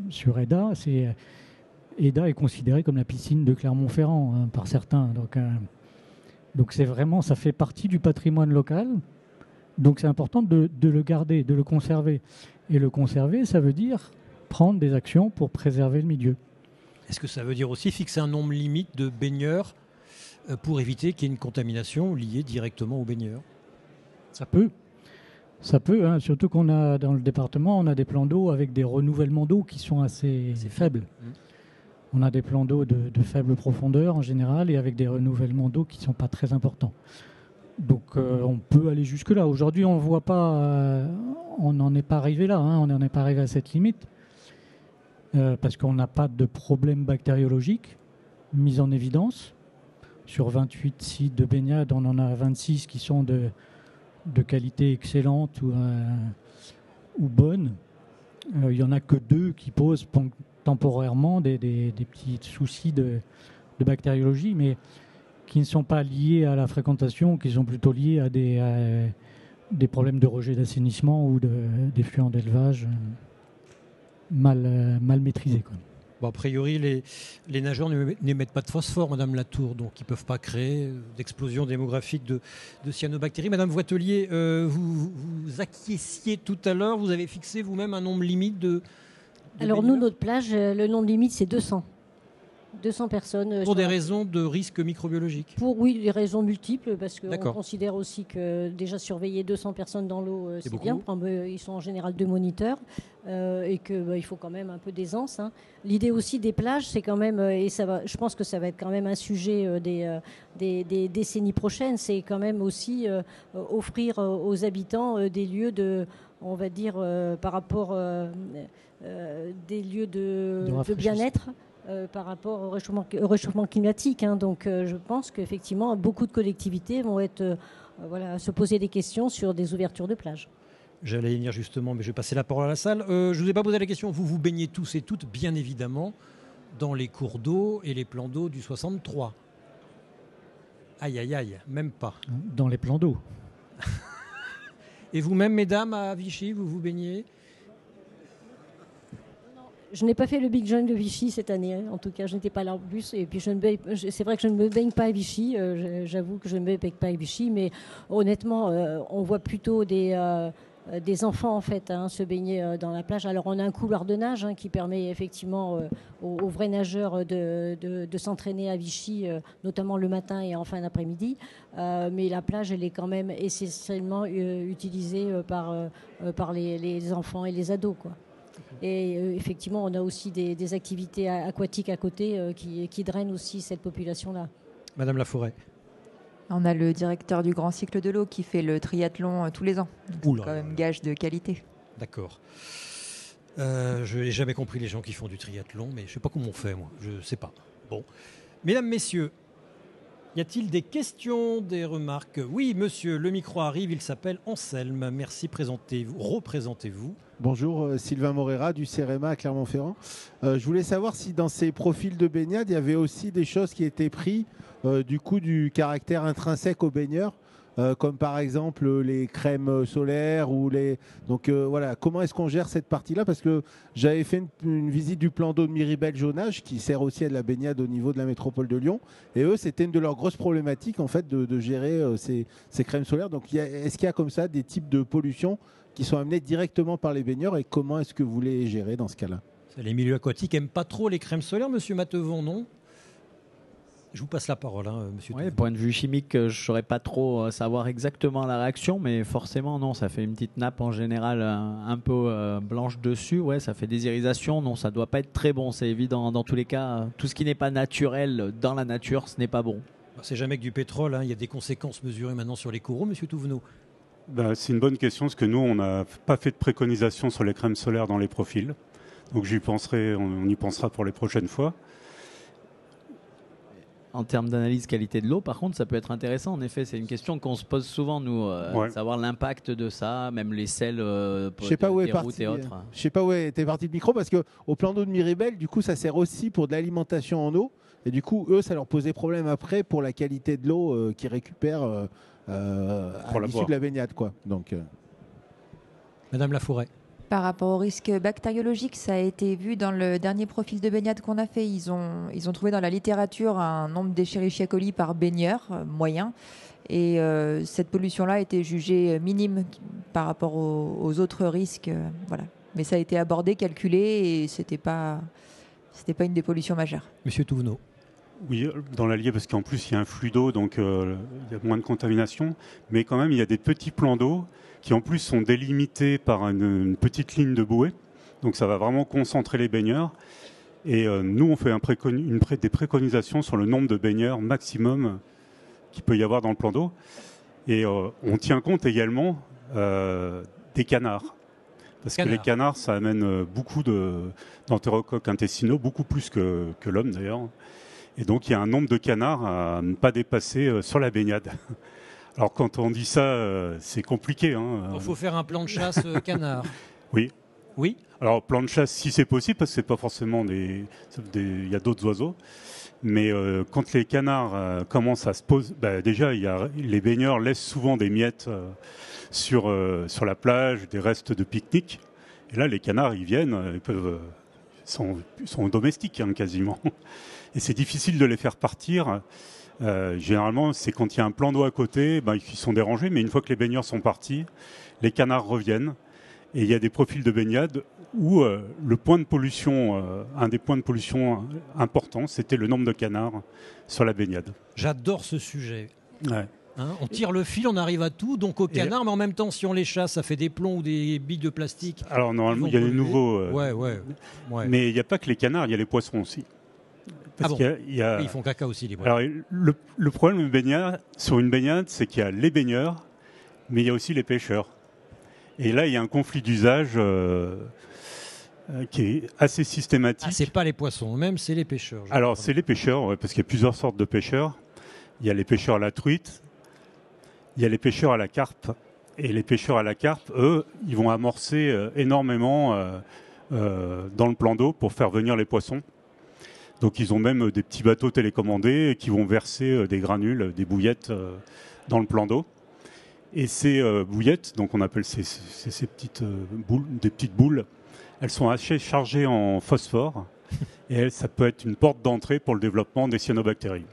Sur Eda, Eda est considérée comme la piscine de Clermont-Ferrand par certains. Donc c'est vraiment, ça fait partie du patrimoine local. Donc c'est important de le garder, de le conserver. Et le conserver, ça veut dire prendre des actions pour préserver le milieu. Est-ce que ça veut dire aussi fixer un nombre limite de baigneurs pour éviter qu'il y ait une contamination liée directement aux baigneurs? Ça peut, surtout qu'on a dans le département, on a des plans d'eau avec des renouvellements d'eau qui sont assez faibles. On a des plans d'eau de faible profondeur en général et avec des renouvellements d'eau qui ne sont pas très importants. Donc on peut aller jusque-là. Aujourd'hui, on voit pas, on n'en est pas arrivé là, on n'en est pas arrivé à cette limite, parce qu'on n'a pas de problème bactériologique mis en évidence. Sur 28 sites de baignade, on en a 26 qui sont de qualité excellente ou bonne. Il n'y en a que 2 qui posent temporairement des petits soucis de bactériologie, mais qui ne sont pas liés à la fréquentation, qui sont plutôt liés à des problèmes de rejet d'assainissement ou d'effluents d'élevage mal maîtrisés, quoi. Bon, a priori, les nageurs n'émettent pas de phosphore, Madame Latour, donc ils ne peuvent pas créer d'explosion démographique de cyanobactéries. Madame Voitelier, vous acquiesciez tout à l'heure, vous avez fixé vous-même un nombre limite de Alors baigneurs. nous, notre plage, le nombre limite, c'est 200. 200 personnes. Pour des raisons de risque microbiologique? Oui, des raisons multiples, parce qu'on considère aussi que déjà surveiller 200 personnes dans l'eau, c'est bien. Ils sont en général 2 moniteurs et qu'il faut quand même un peu d'aisance. Hein. L'idée aussi des plages, c'est quand même, et je pense que ça va être quand même un sujet des décennies prochaines, c'est quand même aussi offrir aux habitants des lieux on va dire, par rapport des lieux de bien-être. Par rapport au réchauffement climatique. Hein. Donc je pense qu'effectivement, beaucoup de collectivités vont se poser des questions sur des ouvertures de plages. J'allais y venir justement, mais je vais passer la parole à la salle. Je ne vous ai pas posé la question. Vous baignez tous et toutes, bien évidemment, dans les cours d'eau et les plans d'eau du 63. Aïe, aïe, aïe, même pas. Dans les plans d'eau. Et vous-même, mesdames, à Vichy, vous baignez? Je n'ai pas fait le Big Jump de Vichy cette année. En tout cas, je n'étais pas là en plus. Et puis, c'est vrai que je ne me baigne pas à Vichy. J'avoue que je ne me baigne pas à Vichy. Mais honnêtement, on voit plutôt des enfants, en fait, se baigner dans la plage. Alors, on a un couloir de nage qui permet effectivement aux vrais nageurs de s'entraîner à Vichy, notamment le matin et en fin d'après-midi. Mais la plage, elle est quand même essentiellement utilisée par les enfants et les ados, quoi. Et effectivement, on a aussi des activités aquatiques à côté qui drainent aussi cette population-là. Madame Laforêt. On a le directeur du Grand Cycle de l'eau qui fait le triathlon tous les ans. C'est quand même gage de qualité. D'accord. Je n'ai jamais compris les gens qui font du triathlon, mais je ne sais pas comment on fait, moi. Je ne sais pas. Bon. Mesdames, messieurs, y a-t-il des questions, des remarques? Oui, monsieur, le micro arrive, il s'appelle Anselme. Merci, représentez-vous. Bonjour, Sylvain Morera du CEREMA à Clermont-Ferrand. Je voulais savoir si dans ces profils de baignade, il y avait aussi des choses qui étaient prises du caractère intrinsèque aux baigneurs, comme par exemple les crèmes solaires ou les... Donc voilà, comment est-ce qu'on gère cette partie-là? Parce que j'avais fait une visite du plan d'eau de Miribel-Jaunage qui sert aussi à de la baignade au niveau de la métropole de Lyon. Et eux, c'était une de leurs grosses problématiques en fait de gérer ces crèmes solaires. Donc est-ce qu'il y a comme ça des types de pollution qui sont amenés directement par les baigneurs et comment est-ce que vous les gérez dans ce cas-là? Les milieux aquatiques n'aiment pas trop les crèmes solaires, monsieur Mattevon, non? Je vous passe la parole, monsieur. Oui, point de vue chimique, je ne saurais pas trop savoir exactement la réaction, mais forcément, non, ça fait une petite nappe en général un peu blanche dessus. Ouais, ça fait des irisations. Non, ça ne doit pas être très bon, c'est évident. Dans tous les cas, tout ce qui n'est pas naturel dans la nature, ce n'est pas bon. C'est jamais que du pétrole. Il y a des conséquences mesurées maintenant sur les coraux, monsieur Touvenot. C'est une bonne question, parce que nous, on n'a pas fait de préconisation sur les crèmes solaires dans les profils. Donc on y pensera pour les prochaines fois. En termes d'analyse qualité de l'eau, par contre, ça peut être intéressant. En effet, c'est une question qu'on se pose souvent, nous, savoir l'impact de ça, même les sels je sais pas où est parti, et autres. Je sais pas où était parti le micro, parce qu'au plan d'eau de Miribel, du coup, ça sert aussi pour de l'alimentation en eau. Et du coup, eux, ça leur posait problème après pour la qualité de l'eau qu'ils récupèrent à l'issue de la baignade, quoi. Donc, Madame Laforêt. Par rapport au risque bactériologique, ça a été vu dans le dernier profil de baignade qu'on a fait. Ils ont trouvé dans la littérature un nombre d'Escherichia coli par baigneur moyen. Et cette pollution-là a été jugée minime par rapport aux autres risques. Voilà. Mais ça a été abordé, calculé, et c'était pas une des pollutions majeures. Monsieur Touvenot. Oui, dans l'Allier, parce qu'en plus il y a un flux d'eau, donc il y a moins de contamination. Mais quand même, il y a des petits plans d'eau qui en plus sont délimités par une petite ligne de bouée. Donc ça va vraiment concentrer les baigneurs. Et nous, on fait des préconisations sur le nombre de baigneurs maximum qu'il peut y avoir dans le plan d'eau. Et on tient compte également des canards. Parce que les canards, ça amène beaucoup d'entérocoques intestinaux, beaucoup plus que l'homme d'ailleurs. Et donc il y a un nombre de canards à ne pas dépasser sur la baignade. Alors quand on dit ça, c'est compliqué. Il faut faire un plan de chasse canard. Oui. Oui. Alors plan de chasse, si c'est possible, parce que c'est pas forcément il y a d'autres oiseaux. Mais quand les canards commencent à se poser, déjà les baigneurs laissent souvent des miettes sur la plage, des restes de pique-nique. Et là, les canards, ils viennent, sont domestiques quasiment. Et c'est difficile de les faire partir. Généralement, c'est quand il y a un plan d'eau à côté, ils sont dérangés. Mais une fois que les baigneurs sont partis, les canards reviennent. Et il y a des profils de baignade où le point de pollution, un des points de pollution importants, c'était le nombre de canards sur la baignade. J'adore ce sujet. Ouais. On tire le fil, on arrive à tout, donc aux canards, mais en même temps, si on les chasse, ça fait des plombs ou des billes de plastique. Alors normalement, il y a les nouveaux. Ouais. Mais il n'y a pas que les canards, il y a les poissons aussi. Parce ils font caca aussi, les poissons. Alors le problème sur une baignade, c'est qu'il y a les baigneurs, mais il y a aussi les pêcheurs. Et là, il y a un conflit d'usage qui est assez systématique. Ah, c'est pas les poissons eux-mêmes, c'est les pêcheurs. Alors c'est les pêcheurs, parce qu'il y a plusieurs sortes de pêcheurs. Il y a les pêcheurs à la truite. Il y a les pêcheurs à la carpe. Et les pêcheurs à la carpe, eux, ils vont amorcer énormément dans le plan d'eau pour faire venir les poissons. Donc ils ont même des petits bateaux télécommandés qui vont verser des granules, des bouillettes dans le plan d'eau. Et ces bouillettes, donc on appelle ces petites boules, des petites boules, elles sont assez chargées en phosphore. Et ça peut être une porte d'entrée pour le développement des cyanobactéries.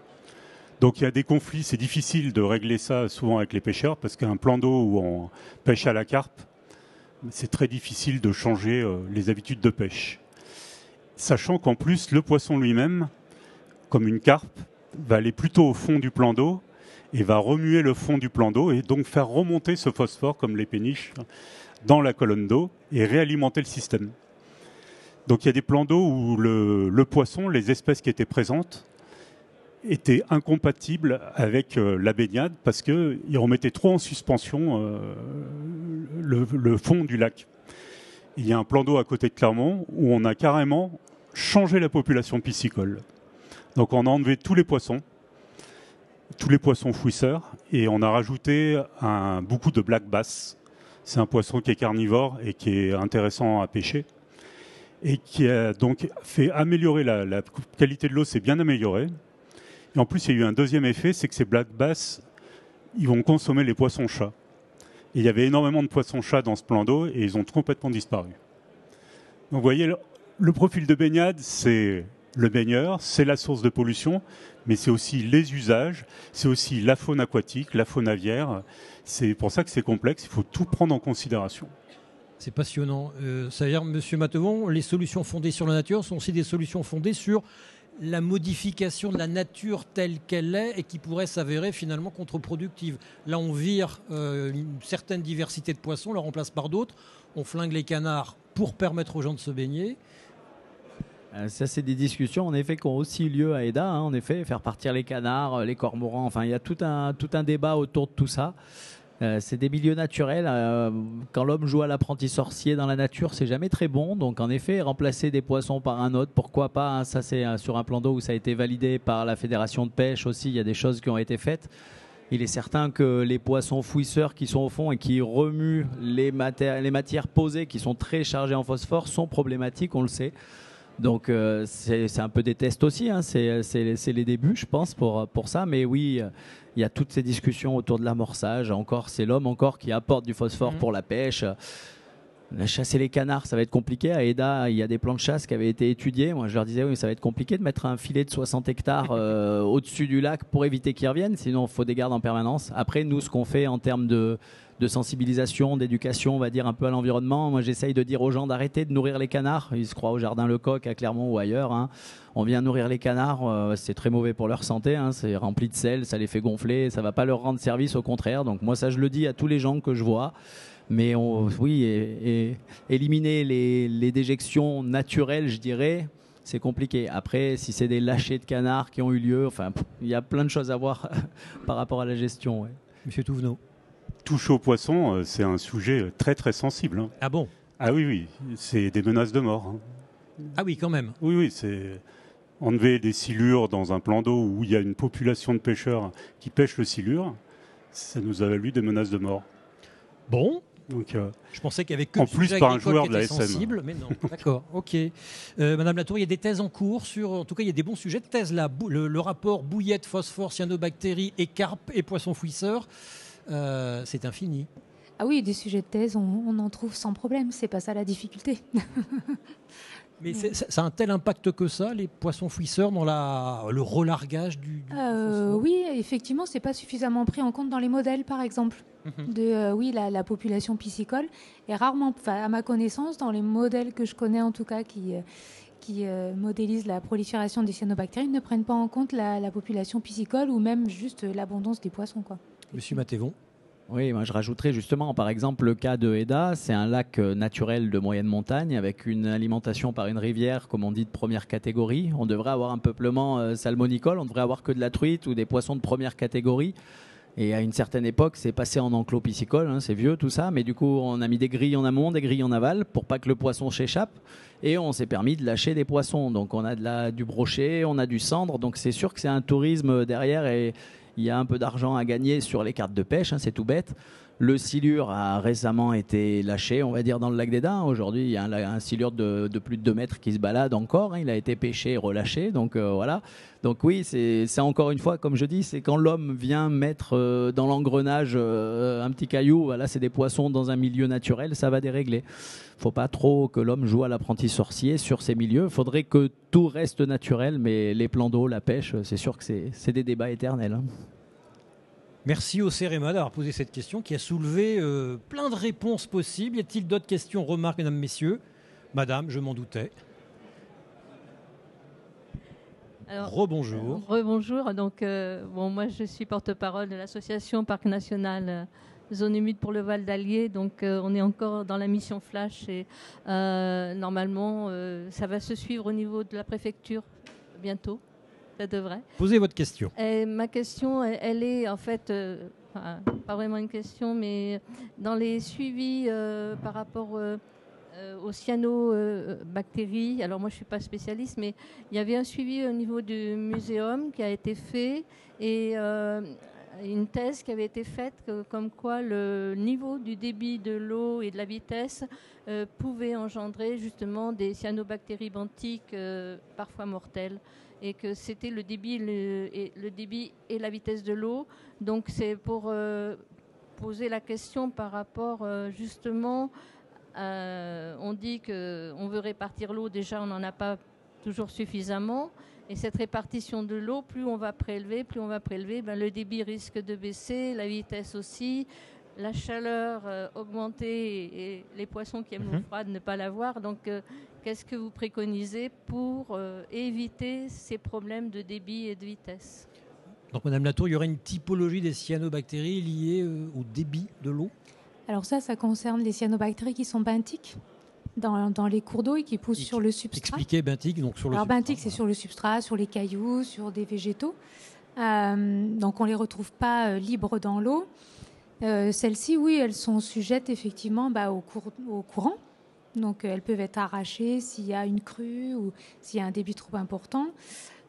Donc il y a des conflits, c'est difficile de régler ça souvent avec les pêcheurs, parce qu'un plan d'eau où on pêche à la carpe, c'est très difficile de changer les habitudes de pêche. Sachant qu'en plus, le poisson lui-même, comme une carpe, va aller plutôt au fond du plan d'eau et va remuer le fond du plan d'eau et donc faire remonter ce phosphore, comme les péniches, dans la colonne d'eau et réalimenter le système. Donc il y a des plans d'eau où le poisson, les espèces qui étaient présentes, étaient incompatibles avec la baignade parce qu'ils remettaient trop en suspension le fond du lac. Il y a un plan d'eau à côté de Clermont où on a carrément changé la population piscicole. Donc on a enlevé tous les poissons fouisseurs, et on a rajouté beaucoup de black bass. C'est un poisson qui est carnivore et qui est intéressant à pêcher et qui a donc fait améliorer la qualité de l'eau, s'est bien améliorée. Et en plus, il y a eu un deuxième effet, c'est que ces black bass, ils vont consommer les poissons-chats. Et il y avait énormément de poissons-chats dans ce plan d'eau et ils ont complètement disparu. Donc vous voyez, le profil de baignade, c'est le baigneur, c'est la source de pollution, mais c'est aussi les usages, c'est aussi la faune aquatique, la faune aviaire. C'est pour ça que c'est complexe, il faut tout prendre en considération. C'est passionnant. Ça veut dire, Monsieur Mathevon, les solutions fondées sur la nature sont aussi des solutions fondées sur la modification de la nature telle qu'elle est et qui pourrait s'avérer finalement contre-productive. Là, on vire une certaine diversité de poissons, on la remplace par d'autres. On flingue les canards pour permettre aux gens de se baigner. Ça, c'est des discussions en effet qui ont aussi lieu à EDA. En effet, faire partir les canards, les cormorans. Enfin, il y a tout un débat autour de tout ça. C'est des milieux naturels. Quand l'homme joue à l'apprenti sorcier dans la nature, c'est jamais très bon. Donc, en effet, remplacer des poissons par un autre, pourquoi pas, hein. Ça, c'est sur un plan d'eau où ça a été validé par la Fédération de pêche aussi. Il y a des choses qui ont été faites. Il est certain que les poissons fouisseurs qui sont au fond et qui remuent les matières posées, qui sont très chargées en phosphore, sont problématiques, on le sait. Donc, c'est un peu des tests aussi. Hein. C'est les débuts, je pense, pour ça. Mais oui, il y a toutes ces discussions autour de l'amorçage. C'est l'homme qui apporte du phosphore pour la pêche. Chasser les canards, ça va être compliqué. À EDA, il y a des plans de chasse qui avaient été étudiés. Moi, je leur disais, oui, ça va être compliqué de mettre un filet de 60 hectares au-dessus du lac pour éviter qu'ils reviennent. Sinon, il faut des gardes en permanence. Après, nous, ce qu'on fait en termes de sensibilisation, d'éducation, on va dire un peu à l'environnement. Moi, j'essaye de dire aux gens d'arrêter de nourrir les canards. Ils se croient au Jardin Lecoq à Clermont ou ailleurs. Hein. On vient nourrir les canards, c'est très mauvais pour leur santé. Hein. C'est rempli de sel, ça les fait gonfler, ça ne va pas leur rendre service, au contraire. Donc moi, ça, je le dis à tous les gens que je vois. Mais éliminer les déjections naturelles, je dirais, c'est compliqué. Après, si c'est des lâchers de canards qui ont eu lieu, enfin, il y a plein de choses à voir par rapport à la gestion. Ouais. Monsieur Touvenot. Toucher aux poissons, c'est un sujet très très sensible. Hein. Ah bon? Ah oui, c'est des menaces de mort. Hein. Ah oui, quand même. Oui, c'est enlever des silures dans un plan d'eau où il y a une population de pêcheurs qui pêchent le silure, ça nous a valu des menaces de mort. Bon. Donc, je pensais qu'il y avait que en plus par un joueur de la SM. Sensible, mais non. D'accord, ok. Madame Latour, il y a des thèses en cours sur, en tout cas, il y a des bons sujets de thèse là. Le rapport bouillette, phosphore, cyanobactéries et carpe et poissons fouisseurs, c'est infini. Ah oui, des sujets de thèse, on en trouve sans problème. C'est pas ça la difficulté. Mais ça a un tel impact que ça, les poissons fouisseurs, dans le relargage du oui, effectivement, c'est pas suffisamment pris en compte dans les modèles, par exemple. La population piscicole est rarement, à ma connaissance, dans les modèles que je connais en tout cas, qui modélisent la prolifération des cyanobactéries, ne prennent pas en compte la population piscicole ou même juste l'abondance des poissons, quoi. Monsieur Mathévon. Oui, moi je rajouterais justement, par exemple, le cas de Eda, c'est un lac naturel de moyenne montagne avec une alimentation par une rivière, comme on dit, de première catégorie. On devrait avoir un peuplement salmonicole, on devrait avoir que de la truite ou des poissons de première catégorie. Et à une certaine époque, c'est passé en enclos piscicole, c'est vieux tout ça, mais du coup, on a mis des grilles en amont, des grilles en aval pour pas que le poisson s'échappe. Et on s'est permis de lâcher des poissons. Donc on a du brochet, on a du cendre. Donc c'est sûr que c'est un tourisme derrière et il y a un peu d'argent à gagner sur les cartes de pêche, c'est tout bête. Le silure a récemment été lâché, on va dire, dans le lac d'Eda. Aujourd'hui, il y a un silure de plus de 2 mètres qui se balade encore. Il a été pêché et relâché. Donc voilà. Donc oui, c'est encore une fois, comme je dis, c'est quand l'homme vient mettre dans l'engrenage un petit caillou. Voilà, c'est des poissons dans un milieu naturel, ça va dérégler. Il ne faut pas trop que l'homme joue à l'apprenti sorcier sur ces milieux. Il faudrait que tout reste naturel, mais les plans d'eau, la pêche, c'est sûr que c'est des débats éternels. Merci au CEREMA d'avoir posé cette question qui a soulevé plein de réponses possibles. Y a-t-il d'autres questions, remarques, mesdames, messieurs? Madame, je m'en doutais. Rebonjour. Rebonjour. Donc, moi, je suis porte-parole de l'association Parc National Zone Humide pour le Val d'Allier. Donc, on est encore dans la mission Flash et normalement, ça va se suivre au niveau de la préfecture bientôt. Ça devrait. Posez votre question. Ma question, elle est en fait, pas vraiment une question, mais dans les suivis par rapport aux cyanobactéries. Alors moi, je ne suis pas spécialiste, mais il y avait un suivi au niveau du muséum qui a été fait et une thèse qui avait été faite comme quoi le niveau du débit de l'eau et de la vitesse pouvait engendrer justement des cyanobactéries benthiques parfois mortelles. Et que c'était le débit et la vitesse de l'eau. Donc c'est pour poser la question par rapport justement, on dit qu'on veut répartir l'eau, déjà on n'en a pas toujours suffisamment. Et cette répartition de l'eau, plus on va prélever, le débit risque de baisser, la vitesse aussi, la chaleur augmenter et les poissons qui aiment l'eau froide ne pas l'avoir. Donc qu'est-ce que vous préconisez pour éviter ces problèmes de débit et de vitesse? Donc Madame Latour, il y aurait une typologie des cyanobactéries liées au débit de l'eau? Alors ça concerne les cyanobactéries qui sont benthiques dans les cours d'eau et qui poussent sur le substrat. Expliquez benthique, donc sur le substrat. Alors benthique, c'est sur le substrat, sur les cailloux, sur des végétaux. Donc on ne les retrouve pas libres dans l'eau. Celles-ci, oui, elles sont sujettes effectivement au courant. Donc elles peuvent être arrachées s'il y a une crue ou s'il y a un débit trop important.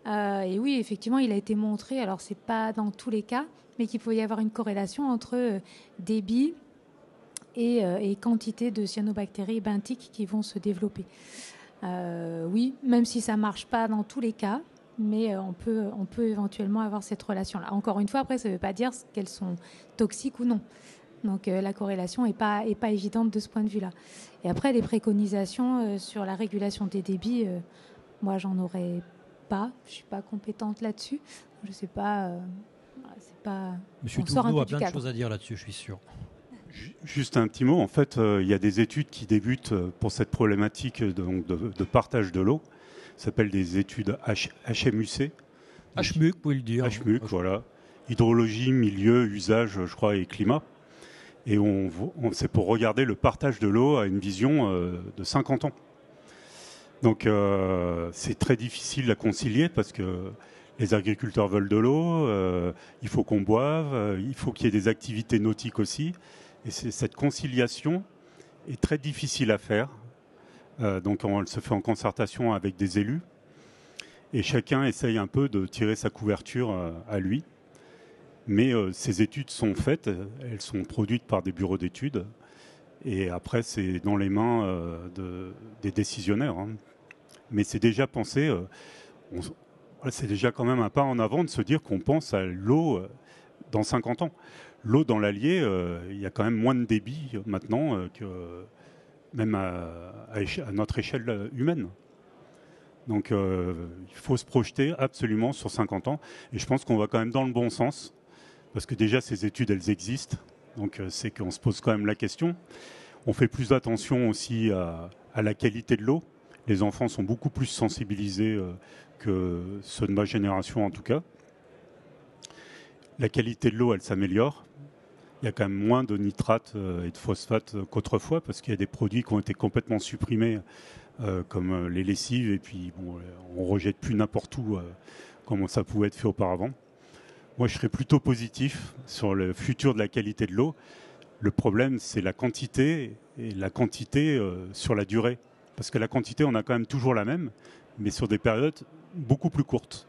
Et oui, effectivement, il a été montré, alors ce n'est pas dans tous les cas, mais qu'il peut y avoir une corrélation entre débit et quantité de cyanobactéries benthiques qui vont se développer. Oui, même si ça ne marche pas dans tous les cas, mais on peut éventuellement avoir cette relation-là. Encore une fois, après, ça ne veut pas dire qu'elles sont toxiques ou non. Donc la corrélation n'est pas évidente de ce point de vue-là. Et après, les préconisations sur la régulation des débits, moi, j'en aurais pas. Je ne suis pas compétente là-dessus. Je ne sais pas. C'est pas. Monsieur Touvenot a plein de choses à dire là-dessus, je suis sûr. Juste un petit mot. En fait, il y a des études qui débutent pour cette problématique de partage de l'eau. Ça s'appelle des études HMUC. HMUC, vous pouvez le dire. HMUC, voilà. Hydrologie, milieu, usage, je crois, et climat. Et c'est pour regarder le partage de l'eau à une vision de 50 ans. Donc c'est très difficile à concilier parce que les agriculteurs veulent de l'eau, il faut qu'on boive, il faut qu'il y ait des activités nautiques aussi. Et cette conciliation est très difficile à faire. Donc elle se fait en concertation avec des élus. Et chacun essaye un peu de tirer sa couverture à lui. Mais ces études sont faites, elles sont produites par des bureaux d'études. Et après, c'est dans les mains des décisionnaires. Mais c'est déjà pensé, c'est déjà quand même un pas en avant de se dire qu'on pense à l'eau dans 50 ans. L'eau dans l'Allier, il y a quand même moins de débit maintenant que même à notre échelle humaine. Donc il faut se projeter absolument sur 50 ans. Et je pense qu'on va quand même dans le bon sens, parce que déjà ces études, elles existent. Donc c'est qu'on se pose quand même la question. On fait plus attention aussi à la qualité de l'eau. Les enfants sont beaucoup plus sensibilisés que ceux de ma génération en tout cas. La qualité de l'eau, elle s'améliore. Il y a quand même moins de nitrates et de phosphates qu'autrefois, parce qu'il y a des produits qui ont été complètement supprimés, comme les lessives, et puis bon, on ne rejette plus n'importe où comme ça pouvait être fait auparavant. Moi, je serais plutôt positif sur le futur de la qualité de l'eau. Le problème, c'est la quantité, et la quantité sur la durée. Parce que la quantité, on a quand même toujours la même, mais sur des périodes beaucoup plus courtes.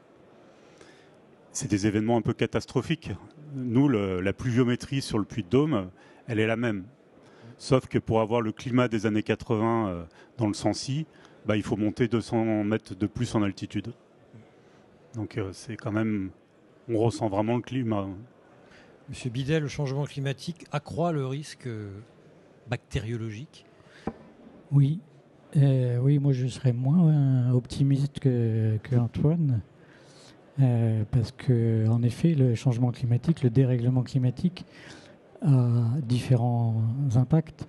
C'est des événements un peu catastrophiques. Nous, la pluviométrie sur le Puy-de-Dôme, elle est la même. Sauf que pour avoir le climat des années 80 dans le Sancy, il faut monter 200 mètres de plus en altitude. Donc c'est quand même... On ressent vraiment le climat. Monsieur Bidet, le changement climatique accroît le risque bactériologique? Oui. Oui, moi je serais moins optimiste que Antoine. Parce que, en effet, le changement climatique, le dérèglement climatique a différents impacts,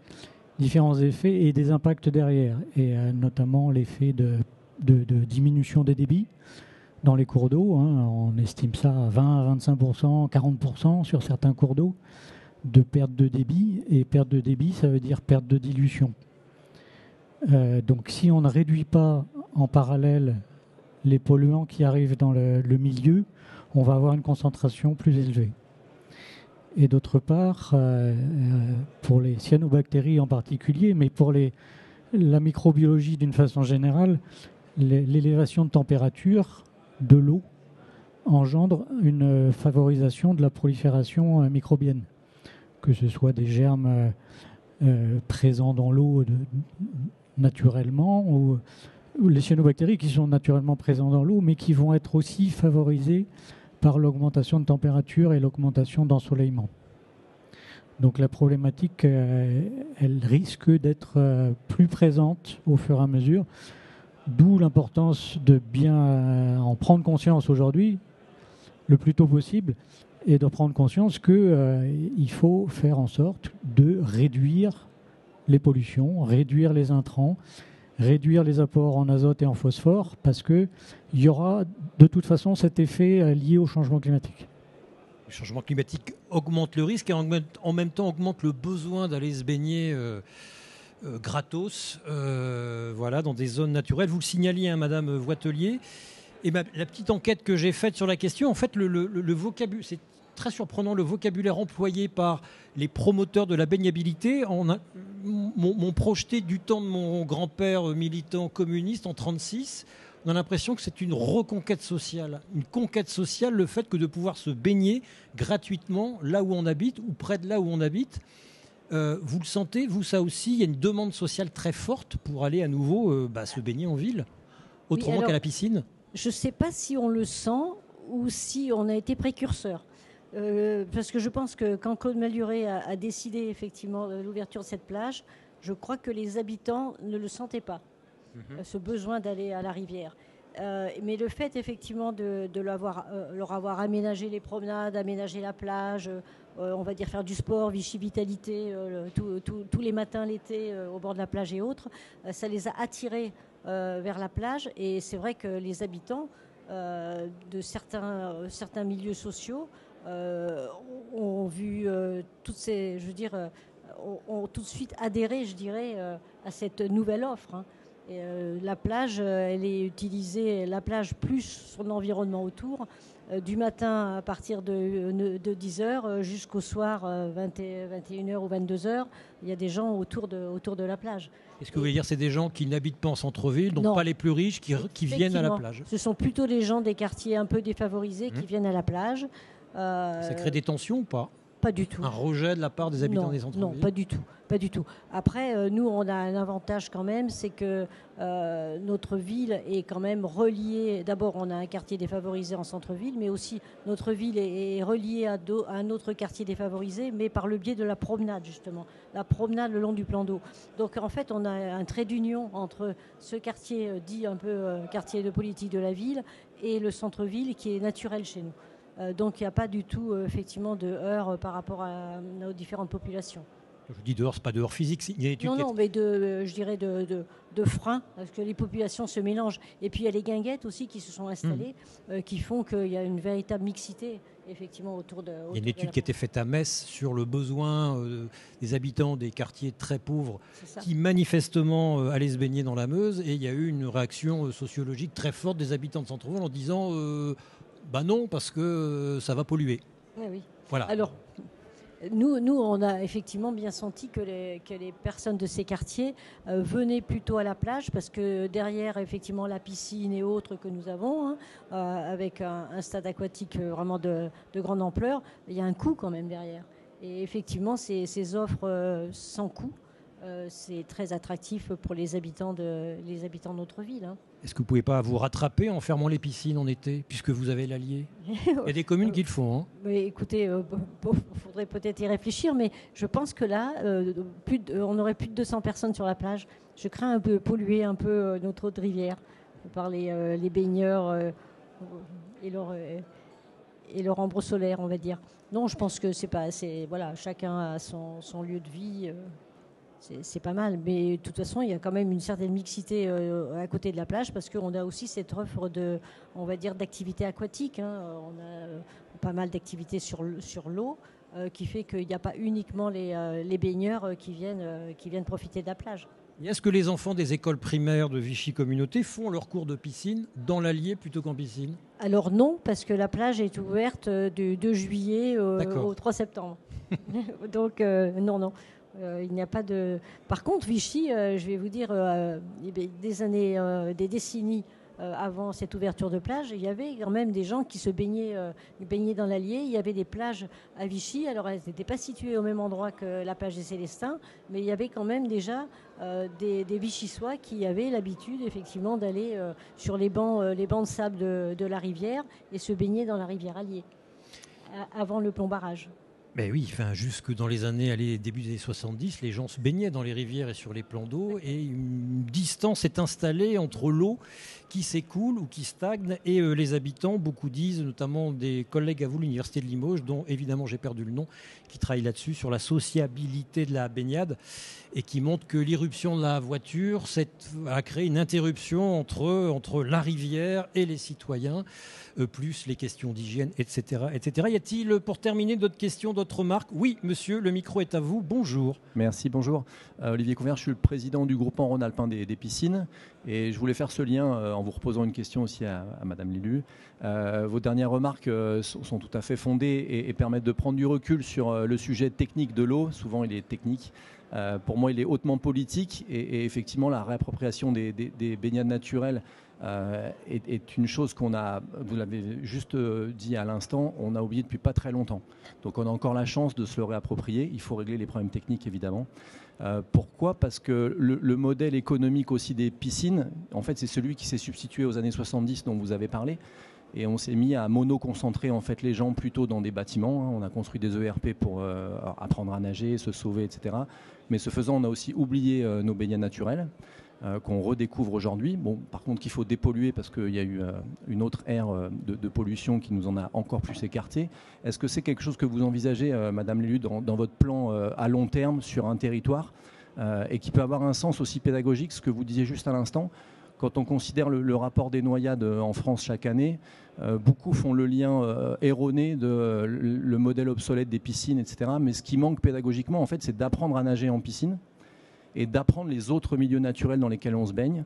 différents effets et des impacts derrière. Et notamment l'effet de diminution des débits dans les cours d'eau. On estime ça à 20 à 25%, 40% sur certains cours d'eau de perte de débit. Et perte de débit, ça veut dire perte de dilution. Donc si on ne réduit pas en parallèle les polluants qui arrivent dans le milieu, on va avoir une concentration plus élevée. Et d'autre part, pour les cyanobactéries en particulier, mais pour la microbiologie d'une façon générale, l'élévation de température de l'eau engendre une favorisation de la prolifération microbienne, que ce soit des germes présents dans l'eau naturellement, ou les cyanobactéries qui sont naturellement présents dans l'eau, mais qui vont être aussi favorisées par l'augmentation de température et l'augmentation d'ensoleillement. Donc la problématique, elle risque d'être plus présente au fur et à mesure, d'où l'importance de bien en prendre conscience aujourd'hui, le plus tôt possible, et de prendre conscience qu'il faut faire en sorte de réduire les pollutions, réduire les intrants, réduire les apports en azote et en phosphore, parce qu'il y aura de toute façon cet effet lié au changement climatique. Le changement climatique augmente le risque et en même temps augmente le besoin d'aller se baigner gratos dans des zones naturelles. Vous le signaliez, Madame Voitelier. Et la petite enquête que j'ai faite sur la question, en fait, le vocabulaire, c'est très surprenant, le vocabulaire employé par les promoteurs de la baignabilité m'ont projeté du temps de mon grand-père militant communiste en 1936. On a l'impression que c'est une reconquête sociale. Une conquête sociale, le fait que de pouvoir se baigner gratuitement là où on habite ou près de là où on habite. Vous le sentez, vous, ça aussi? Il y a une demande sociale très forte pour aller à nouveau se baigner en ville, autrement qu'à la piscine? Je ne sais pas si on le sent ou si on a été précurseur. Parce que je pense que quand Claude Malhuret a décidé effectivement l'ouverture de cette plage, je crois que les habitants ne le sentaient pas, ce besoin d'aller à la rivière. Mais le fait effectivement de leur avoir aménagé les promenades, aménagé la plage, on va dire faire du sport, Vichy Vitalité, tous les matins l'été au bord de la plage et autres, ça les a attirés vers la plage. Et c'est vrai que les habitants de certains milieux sociaux ont vu toutes ces, ont tout de suite adhéré, je dirais, à cette nouvelle offre. Et, la plage, elle est utilisée, la plage plus son environnement autour, du matin à partir de 10h jusqu'au soir 21h ou 22h. Il y a des gens autour de la plage. Est-ce que vous voulez dire que c'est des gens qui n'habitent pas en centre-ville, donc pas les plus riches, qui viennent à la plage? Ce sont plutôt les gens des quartiers un peu défavorisés qui viennent à la plage. Ça crée des tensions ou pas? pas du tout. Un rejet de la part des habitants des centres-villes? Non, pas du tout. Pas du tout. Après, nous, on a un avantage quand même, c'est que notre ville est quand même reliée. D'abord, on a un quartier défavorisé en centre-ville, mais aussi notre ville est reliée à un autre quartier défavorisé, mais par le biais de la promenade, justement. La promenade le long du plan d'eau. Donc, en fait, on a un trait d'union entre ce quartier dit un peu quartier de politique de la ville et le centre-ville qui est naturel chez nous. Donc, il n'y a pas du tout, effectivement, de heurts par rapport à nos différentes populations. Je dis dehors, c'est pas dehors physique. Non, mais je dirais de freins, parce que les populations se mélangent. Et puis il y a les guinguettes aussi qui se sont installées, qui font qu'il y a une véritable mixité, effectivement, autour de. Il y a une étude qui a été faite à Metz sur le besoin des habitants des quartiers très pauvres qui manifestement allaient se baigner dans la Meuse. Et il y a eu une réaction sociologique très forte des habitants de Centre-Val en disant bah non, parce que ça va polluer. Oui. Voilà. Alors. Nous, on a effectivement bien senti que les personnes de ces quartiers venaient plutôt à la plage parce que derrière, effectivement, la piscine et autres que nous avons, avec un stade aquatique vraiment de grande ampleur, il y a un coût quand même derrière. Et effectivement, ces offres sans coût, c'est très attractif pour les habitants de notre ville. Est-ce que vous ne pouvez pas vous rattraper en fermant les piscines en été, puisque vous avez l'Allier? Il y a des communes qui le font. Mais écoutez, il faudrait peut-être y réfléchir, mais je pense que là, on aurait plus de 200 personnes sur la plage. Je crains un peu polluer un peu notre eau de rivière par les baigneurs et leur ambre solaire, on va dire. Non, je pense que c'est pas assez. Voilà, chacun a son lieu de vie. C'est pas mal, mais de toute façon, il y a quand même une certaine mixité à côté de la plage parce qu'on a aussi cette offre d'activités aquatiques. On a pas mal d'activités sur l'eau qui fait qu'il n'y a pas uniquement les baigneurs qui viennent profiter de la plage. Et est-ce que les enfants des écoles primaires de Vichy Communauté font leur cours de piscine dans l'Allier plutôt qu'en piscine? Alors non, parce que la plage est ouverte du 2 juillet au 3 septembre. Donc non. Il n'y a pas de. Par contre, Vichy, je vais vous dire, des décennies avant cette ouverture de plage, il y avait quand même des gens qui se baignaient dans l'Allier. Il y avait des plages à Vichy. Alors, elles n'étaient pas situées au même endroit que la plage des Célestins, mais il y avait quand même déjà des Vichysois qui avaient l'habitude, effectivement, d'aller sur les bancs de sable de la rivière et se baigner dans la rivière Allier avant le plomb-barrage. Ben oui, jusque dans les début des années 70, les gens se baignaient dans les rivières et sur les plans d'eau et une distance est installée entre l'eau qui s'écoule ou qui stagne et les habitants. Beaucoup disent, notamment des collègues à vous, l'Université de Limoges, dont évidemment j'ai perdu le nom, qui travaillent là-dessus, sur la sociabilité de la baignade et qui montrent que l'irruption de la voiture a créé une interruption entre la rivière et les citoyens, plus les questions d'hygiène, etc., etc. Y a-t-il, pour terminer, d'autres questions, d'autres remarques? Oui, monsieur, le micro est à vous. Bonjour. Merci, bonjour. Olivier Convert, je suis le président du groupement Rhône-Alpin des piscines et je voulais faire ce lien en vous reposant une question aussi à madame l'élu. Vos dernières remarques sont tout à fait fondées et permettent de prendre du recul sur le sujet technique de l'eau. Souvent, il est technique. Pour moi, il est hautement politique et effectivement, la réappropriation des baignades naturelles est une chose qu'on a, vous l'avez juste dit à l'instant, on a oublié depuis pas très longtemps. Donc on a encore la chance de se le réapproprier. Il faut régler les problèmes techniques, évidemment. Pourquoi ? Parce que le modèle économique aussi des piscines, en fait, c'est celui qui s'est substitué aux années 70 dont vous avez parlé. Et on s'est mis à mono-concentrer en fait, les gens plutôt dans des bâtiments. On a construit des ERP pour apprendre à nager, se sauver, etc. Mais ce faisant, on a aussi oublié nos baignades naturelles qu'on redécouvre aujourd'hui. Bon, par contre, qu'il faut dépolluer parce qu'il y a eu une autre ère de pollution qui nous en a encore plus écarté. Est-ce que c'est quelque chose que vous envisagez, Madame l'élu, dans votre plan à long terme sur un territoire et qui peut avoir un sens aussi pédagogique, ce que vous disiez juste à l'instant? Quand on considère le rapport des noyades en France chaque année, beaucoup font le lien erroné de le modèle obsolète des piscines, etc. Mais ce qui manque pédagogiquement, en fait, c'est d'apprendre à nager en piscine et d'apprendre les autres milieux naturels dans lesquels on se baigne,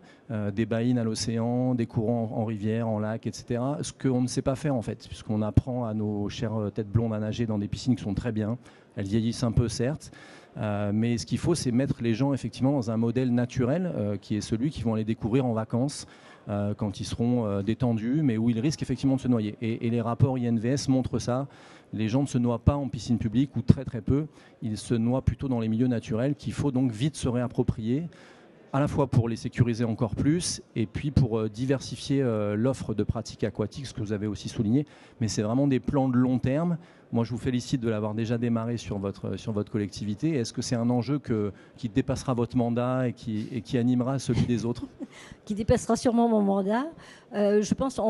des baïnes à l'océan, des courants en rivière, en lac, etc. Ce qu'on ne sait pas faire, en fait, puisqu'on apprend à nos chères têtes blondes à nager dans des piscines qui sont très bien. Elles vieillissent un peu, certes. Mais ce qu'il faut, c'est mettre les gens effectivement dans un modèle naturel qui est celui qu'ils vont aller découvrir en vacances quand ils seront détendus, mais où ils risquent effectivement de se noyer. Et les rapports INVS montrent ça. Les gens ne se noient pas en piscine publique ou très très peu. Ils se noient plutôt dans les milieux naturels qu'il faut donc vite se réapproprier, à la fois pour les sécuriser encore plus et puis pour diversifier l'offre de pratiques aquatiques, ce que vous avez aussi souligné. Mais c'est vraiment des plans de long terme. Moi, je vous félicite de l'avoir déjà démarré sur votre collectivité. Est-ce que c'est un enjeu qui dépassera votre mandat et qui animera celui des autres? Qui dépassera sûrement mon mandat. Je pense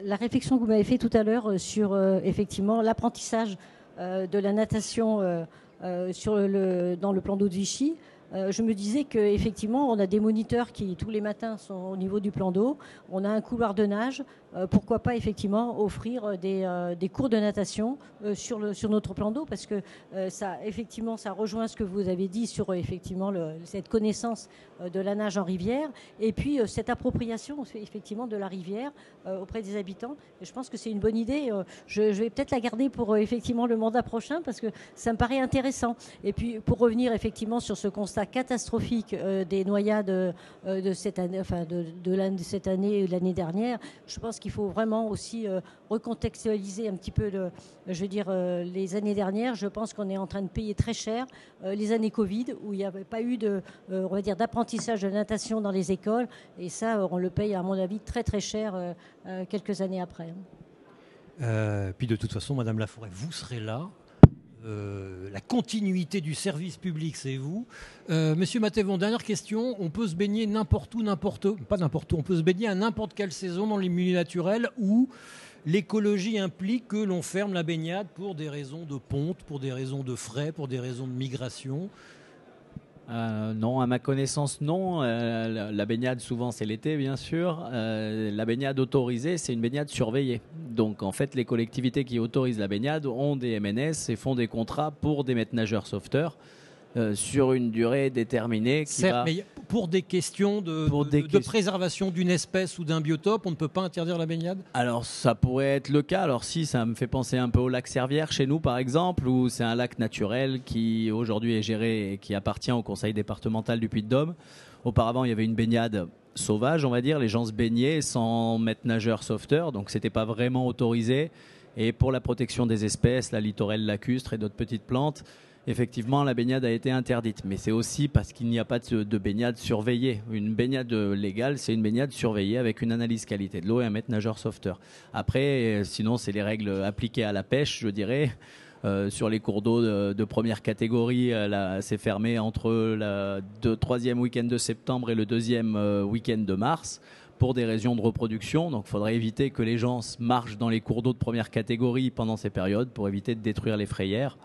la réflexion que vous m'avez faite tout à l'heure sur effectivement l'apprentissage de la natation dans le plan d'eau de Vichy. Je me disais qu'effectivement, on a des moniteurs qui, tous les matins, sont au niveau du plan d'eau. On a un couloir de nage. Pourquoi pas, effectivement, offrir des cours de natation sur notre plan d'eau, parce que ça rejoint ce que vous avez dit sur, effectivement, cette connaissance de la nage en rivière et puis cette appropriation, effectivement, de la rivière auprès des habitants. Et je pense que c'est une bonne idée. Je vais peut-être la garder pour, effectivement, le mandat prochain, parce que ça me paraît intéressant. Et puis, pour revenir, effectivement, sur ce constat catastrophique des noyades de cette année, enfin de cette année et de l'année dernière, je pense qu'il faut vraiment aussi recontextualiser un petit peu, les années dernières. Je pense qu'on est en train de payer très cher les années Covid, où il n'y avait pas eu d'apprentissage de natation dans les écoles, et ça, on le paye, à mon avis, très très cher quelques années après. Puis de toute façon, Madame Laforêt, vous serez là. La continuité du service public, c'est vous. Monsieur Matévon, dernière question. On peut se baigner n'importe où, pas n'importe où, on peut se baigner à n'importe quelle saison dans les milieux naturels où l'écologie implique que l'on ferme la baignade pour des raisons de ponte, pour des raisons de frais, pour des raisons de migration. Non, à ma connaissance, non. La baignade, souvent, c'est l'été, bien sûr. La baignade autorisée, c'est une baignade surveillée. Donc, en fait, les collectivités qui autorisent la baignade ont des MNS et font des contrats pour des maîtres nageurs sauveteurs sur une durée déterminée. Certes, mais pour des questions de préservation d'une espèce ou d'un biotope, on ne peut pas interdire la baignade? Alors, ça pourrait être le cas. Alors, si, ça me fait penser un peu au lac Servières chez nous, par exemple, où c'est un lac naturel qui, aujourd'hui, est géré et qui appartient au conseil départemental du Puy-de-Dôme. Auparavant, il y avait une baignade sauvage, on va dire. Les gens se baignaient sans maître nageur sauveteur, donc c'était pas vraiment autorisé. Et pour la protection des espèces, la littorelle lacustre et d'autres petites plantes, effectivement, la baignade a été interdite. Mais c'est aussi parce qu'il n'y a pas de baignade surveillée. Une baignade légale, c'est une baignade surveillée avec une analyse qualité de l'eau et un maître nageur sauveteur. Après, sinon, c'est les règles appliquées à la pêche, je dirais. Sur les cours d'eau de première catégorie, c'est fermé entre le troisième week-end de septembre et le deuxième week-end de mars pour des raisons de reproduction. Donc il faudrait éviter que les gens marchent dans les cours d'eau de première catégorie pendant ces périodes pour éviter de détruire les frayères.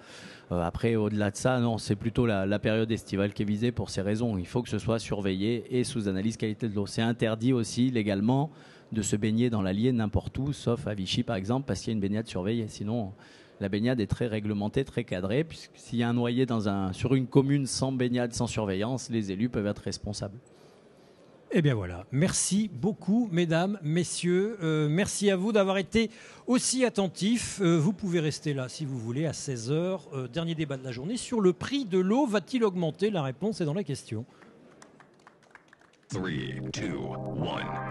Après, au-delà de ça, non, c'est plutôt la période estivale qui est visée pour ces raisons. Il faut que ce soit surveillé et sous analyse qualité de l'eau. C'est interdit aussi légalement de se baigner dans l'Allier n'importe où, sauf à Vichy par exemple, parce qu'il y a une baignade surveillée. Sinon, la baignade est très réglementée, très cadrée, puisque s'il y a un noyé sur une commune sans baignade, sans surveillance, les élus peuvent être responsables. Eh bien voilà, merci beaucoup mesdames, messieurs, merci à vous d'avoir été aussi attentifs. Vous pouvez rester là si vous voulez à 16h, dernier débat de la journée sur le prix de l'eau va-t-il augmenter? La réponse est dans la question. 3, 2, 1.